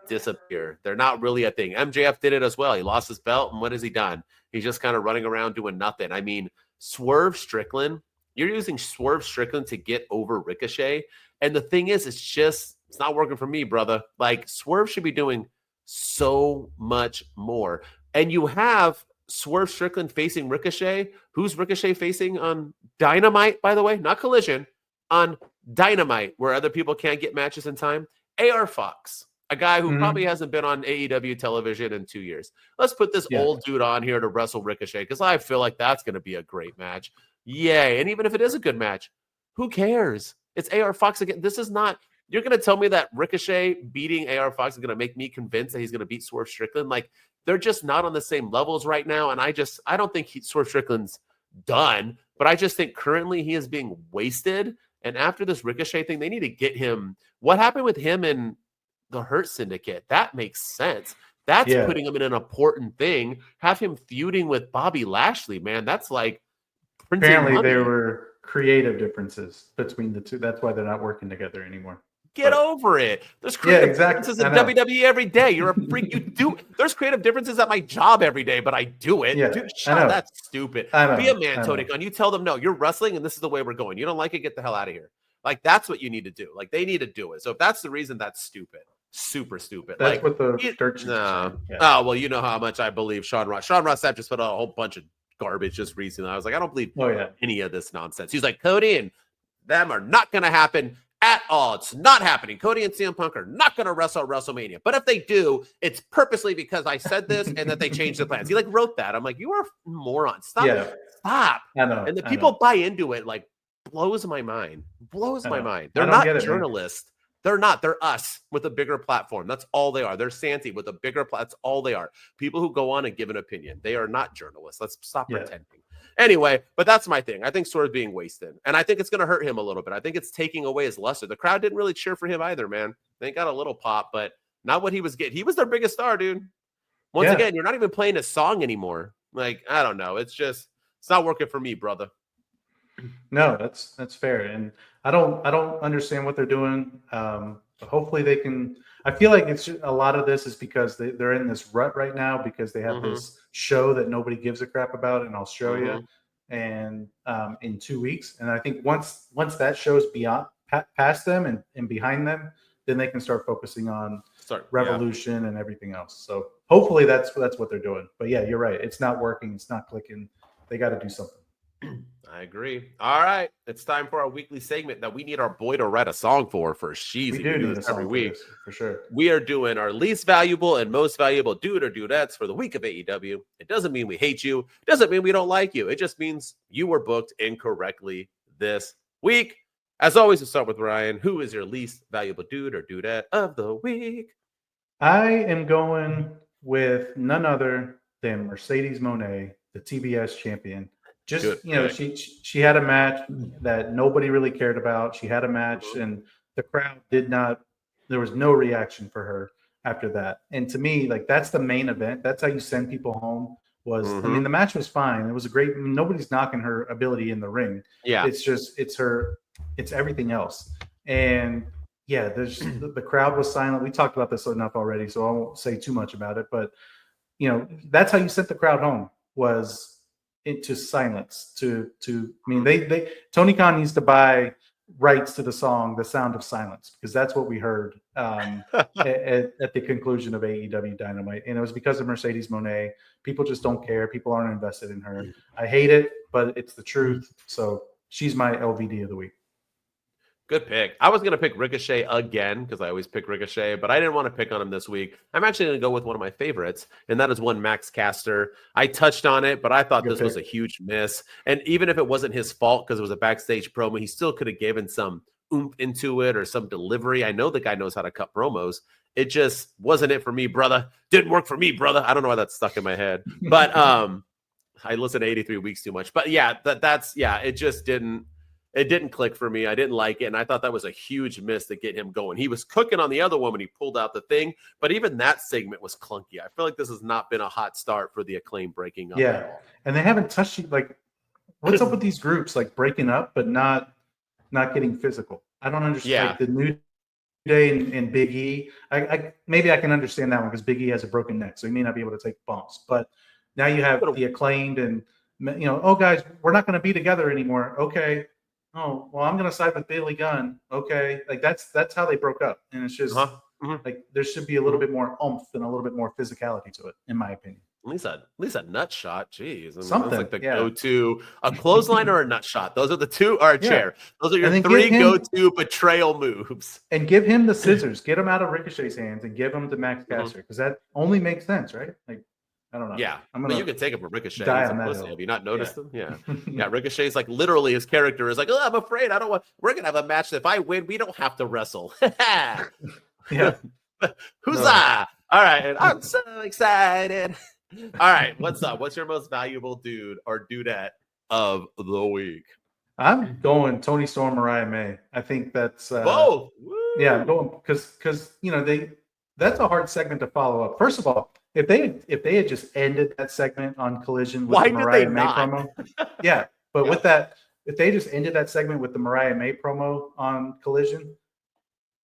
disappear. They're not really a thing. MJF did it as well. He lost his belt, and what has he done? He's just kind of running around doing nothing. I mean, Swerve Strickland, you're using Swerve Strickland to get over Ricochet. And the thing is, it's not working for me, brother. Like, Swerve should be doing so much more. And you have Swerve Strickland facing Ricochet. Who's Ricochet facing on Dynamite, by the way? Not Collision. On Dynamite, where other people can't get matches in time. AR Fox, a guy who probably hasn't been on AEW television in 2 years. Let's put this old dude on here to wrestle Ricochet because I feel like that's going to be a great match. Yay. And even if it is a good match, who cares? It's AR Fox again. This is not... You're going to tell me that Ricochet beating AR Fox is going to make me convinced that he's going to beat Swerve Strickland? Like, they're just not on the same levels right now. And I don't think Swerve Strickland's done, but I just think currently he is being wasted. And after this Ricochet thing, they need to get him. What happened with him in the Hurt Syndicate? That makes sense. That's putting him in an important thing. Have him feuding with Bobby Lashley, man. That's like apparently money. There were creative differences between the two. That's why they're not working together anime. Get over it. There's creative differences in WWE every day. You're a freak. There's creative differences at my job every day, but I do it. Yeah, dude, that's stupid. Be a man, Tony Khan. You tell them, no, you're wrestling and this is the way we're going. You don't like it, get the hell out of here. Like, that's what you need to do. Like, they need to do it. So if that's the reason, that's stupid. Super stupid. That's like, what the church Oh, well, you know how much I believe Sean Ross. Sean Ross Sapp just put out a whole bunch of garbage just recently. I was like, I don't believe any of this nonsense. He's like, Cody and them are not going to happen at all. It's not happening. Cody and CM Punk are not going to wrestle at WrestleMania. But if they do, it's purposely because I said this and that they changed the plans. He like wrote that. I'm like, you are a moron. Stop. Stop. I know. And the people buy into it, like, blows my mind. Blows my mind. They're not journalists. They're not. They're us with a bigger platform. That's all they are. They're Santi with a bigger platform. That's all they are. People who go on and give an opinion. They are not journalists. Let's stop pretending. Anyway, but that's my thing. I think Swerve's being wasted. And I think it's going to hurt him a little bit. I think it's taking away his luster. The crowd didn't really cheer for him either, man. They got a little pop, but not what he was getting. He was their biggest star, dude. Once again, you're not even playing his song anymore. Like, I don't know. It's not working for me, brother. No, that's fair. And I don't understand what they're doing. But hopefully they can. I feel like it's a lot of this is because they're in this rut right now because they have this show that nobody gives a crap about in Australia, and in 2 weeks. And I think once that show's past them and behind them, then they can start focusing on Revolution and everything else. So hopefully that's what they're doing. But yeah, you're right. It's not working. It's not clicking. They got to do something. I agree. All right. It's time for our weekly segment that we need our boy to write a song for Sheezy. We do need this a song every week. for sure. We are doing our least valuable and most valuable dude or dudettes for the week of AEW. It doesn't mean we hate you. It doesn't mean we don't like you. It just means you were booked incorrectly this week. As always, we start with Ryan. Who is your least valuable dude or dudette of the week? I am going with none other than Mercedes Mone, the TBS champion. Just, she had a match that nobody really cared about. She had a match and the crowd there was no reaction for her after that. And to me, like, that's the main event. That's how you send people home. I mean, the match was fine. It was nobody's knocking her ability in the ring. Yeah. It's everything else. And yeah, the crowd was silent. We talked about this enough already, so I won't say too much about it, but that's how you sent the crowd home, was into silence. Tony Khan needs to buy rights to the song "The Sound of Silence," because that's what we heard at the conclusion of AEW Dynamite, and it was because of Mercedes Mone. People just don't care. People aren't invested in her. I hate it, but it's the truth. So she's my LVD of the week. Good pick. I was going to pick Ricochet again because I always pick Ricochet, but I didn't want to pick on him this week. I'm actually going to go with one of my favorites, and that is one Max Caster. I touched on it, but I thought this was a huge miss. And even if it wasn't his fault because it was a backstage promo, he still could have given some oomph into it or some delivery. I know the guy knows how to cut promos. It just wasn't it for me, brother. Didn't work for me, brother. I don't know why that's stuck in my head. But I listened to 83 Weeks too much. But yeah, it just didn't. It didn't click for me. I didn't like it. And I thought that was a huge miss to get him going. He was cooking on the other one when he pulled out the thing. But even that segment was clunky. I feel like this has not been a hot start for the Acclaim breaking up. Yeah. And they haven't touched it. Like, what's up with these groups? Like, breaking up, but not getting physical. I don't understand. Yeah. Like, the New Day and Big E. Maybe I can understand that one because Big E has a broken neck. So he may not be able to take bumps. But now you have the Acclaimed and, oh, guys, we're not going to be together anymore. Okay. Oh, well, I'm going to side with Billy Gunn. Okay. Like, that's how they broke up. And it's just like, there should be a little bit more oomph and a little bit more physicality to it, in my opinion. At least a nut shot. Jeez. Something. That's like the go-to. A clothesline or a nut shot. Those are the two, or a chair. Those are your three go-to betrayal moves. And give him the scissors. Get him out of Ricochet's hands and give him to Max Caster, because that only makes sense, right? Like, I don't know. Yeah, but you can take him from Ricochet. He's a pussy. Have you not noticed him? Yeah. Yeah, Ricochet's like, literally his character is like, oh, I'm afraid. I don't want. We're gonna have a match that if I win, we don't have to wrestle. Yeah. Huzzah! All right, I'm so excited. All right, what's up? What's your most valuable dude or dudette of the week? I'm going Toni Storm, Mariah May. I think that's both. Yeah, I'm going because that's a hard segment to follow up. First of all, if they had just ended that segment on Collision with the Mariah May promo, yeah. But with that, if they just ended that segment with the Mariah May promo on Collision,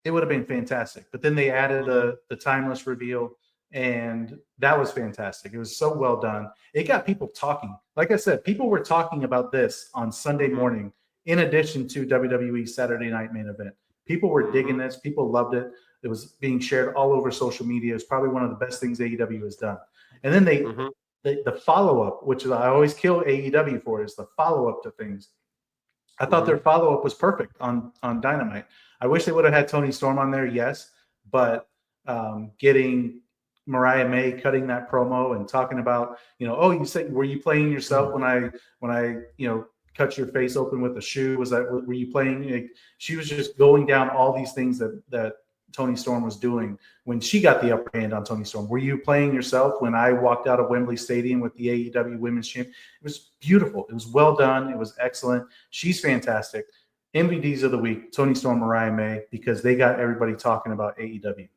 it would have been fantastic. But then they added the timeless reveal, and that was fantastic. It was so well done. It got people talking. Like I said, people were talking about this on Sunday morning, in addition to WWE's Saturday Night Main Event. People were digging this. People loved it. It was being shared all over social media. It's probably one of the best things AEW has done. And then the follow-up, which I always kill AEW for, is the follow-up to things. I thought their follow-up was perfect on Dynamite. I wish they would have had Toni Storm on there, yes, but getting Mariah May cutting that promo and talking about, oh, you said, were you playing yourself when I cut your face open with a shoe? Were you playing? Like, she was just going down all these things that Toni Storm was doing when she got the upper hand on Toni Storm. Were you playing yourself when I walked out of Wembley Stadium with the AEW Women's Champion? It was beautiful. It was well done. It was excellent. She's fantastic. MVDs of the week, Toni Storm, Mariah May, because they got everybody talking about AEW.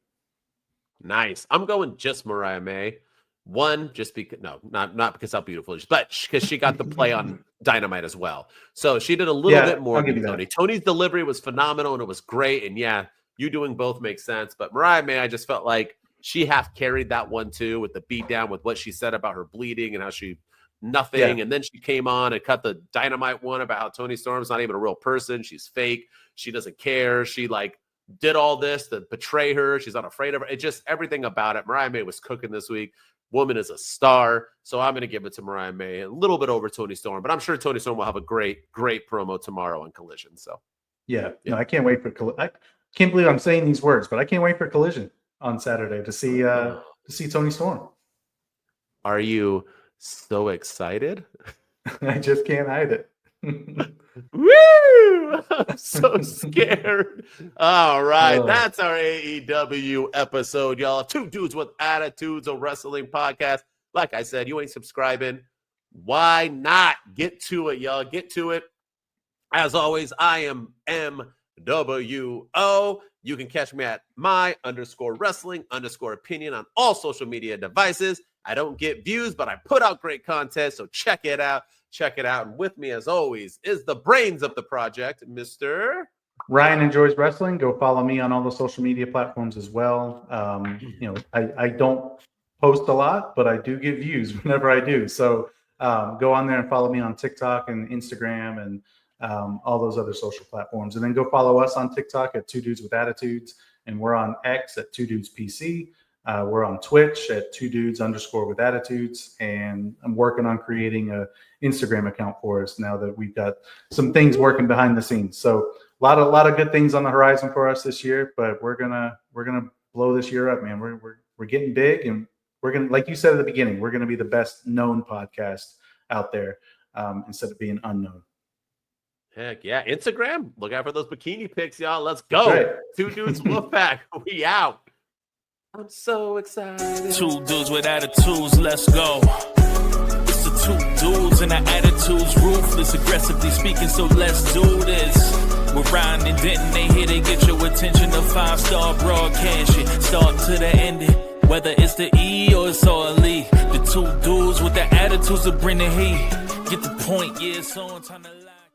Nice. I'm going just Mariah May. One, just because not because how beautiful she is, but because she got the play on Dynamite as well. So she did a little bit more than Toni. Toni's delivery was phenomenal and it was great. And yeah, you doing both makes sense. But Mariah May, I just felt like she half carried that one too, with the beatdown, with what she said about her bleeding and how she nothing. Yeah. And then she came on and cut the Dynamite one about how Toni Storm's not even a real person. She's fake. She doesn't care. She did all this to betray her. She's not afraid of her. It just everything about it. Mariah May was cooking this week. Woman is a star. So I'm going to give it to Mariah May, a little bit over Toni Storm, but I'm sure Toni Storm will have a great promo tomorrow on Collision. So yeah. No, I can't wait for I can't believe I'm saying these words, but I can't wait for Collision on Saturday to see Toni Storm. Are you so excited? I just can't hide it. Woo! I'm so scared. All right. That's our AEW episode, y'all. Two Dudes with Attitudes, a wrestling podcast. Like I said, you ain't subscribing. Why not? Get to it, y'all. Get to it. As always, I am MWO. You can catch me at my_wrestling_opinion on all social media devices. I don't get views, but I put out great content, so check it out. Check it out. And with me, as always, is the brains of the project, Mr. Ryan Enjoys Wrestling. Go follow me on all the social media platforms as well. I don't post a lot, but I do get views whenever I do. So go on there and follow me on TikTok and Instagram and all those other social platforms. And then go follow us on TikTok at Two Dudes with Attitudes. And we're on X at Two Dudes PC. We're on Twitch at Two Dudes_with Attitudes. And I'm working on creating a Instagram account for us now that we've got some things working behind the scenes. So a lot of good things on the horizon for us this year, but we're gonna blow this year up, man. We're getting big, and we're gonna, like you said at the beginning, we're gonna be the best known podcast out there instead of being unknown. Heck yeah. Instagram, look out for those bikini pics, y'all. Let's go. Right. Two Dudes Wolfpack. We out. I'm so excited. Two dudes with attitudes, let's go. It's the two dudes and our attitudes, ruthless, aggressively speaking, so let's do this. We're Ryan and Denton, they here to get your attention. A 5-star broadcast, shit, start to the ending. Whether it's the E or it's all E. The two dudes with the attitudes that bring the heat. Get the point, yeah, it's on time to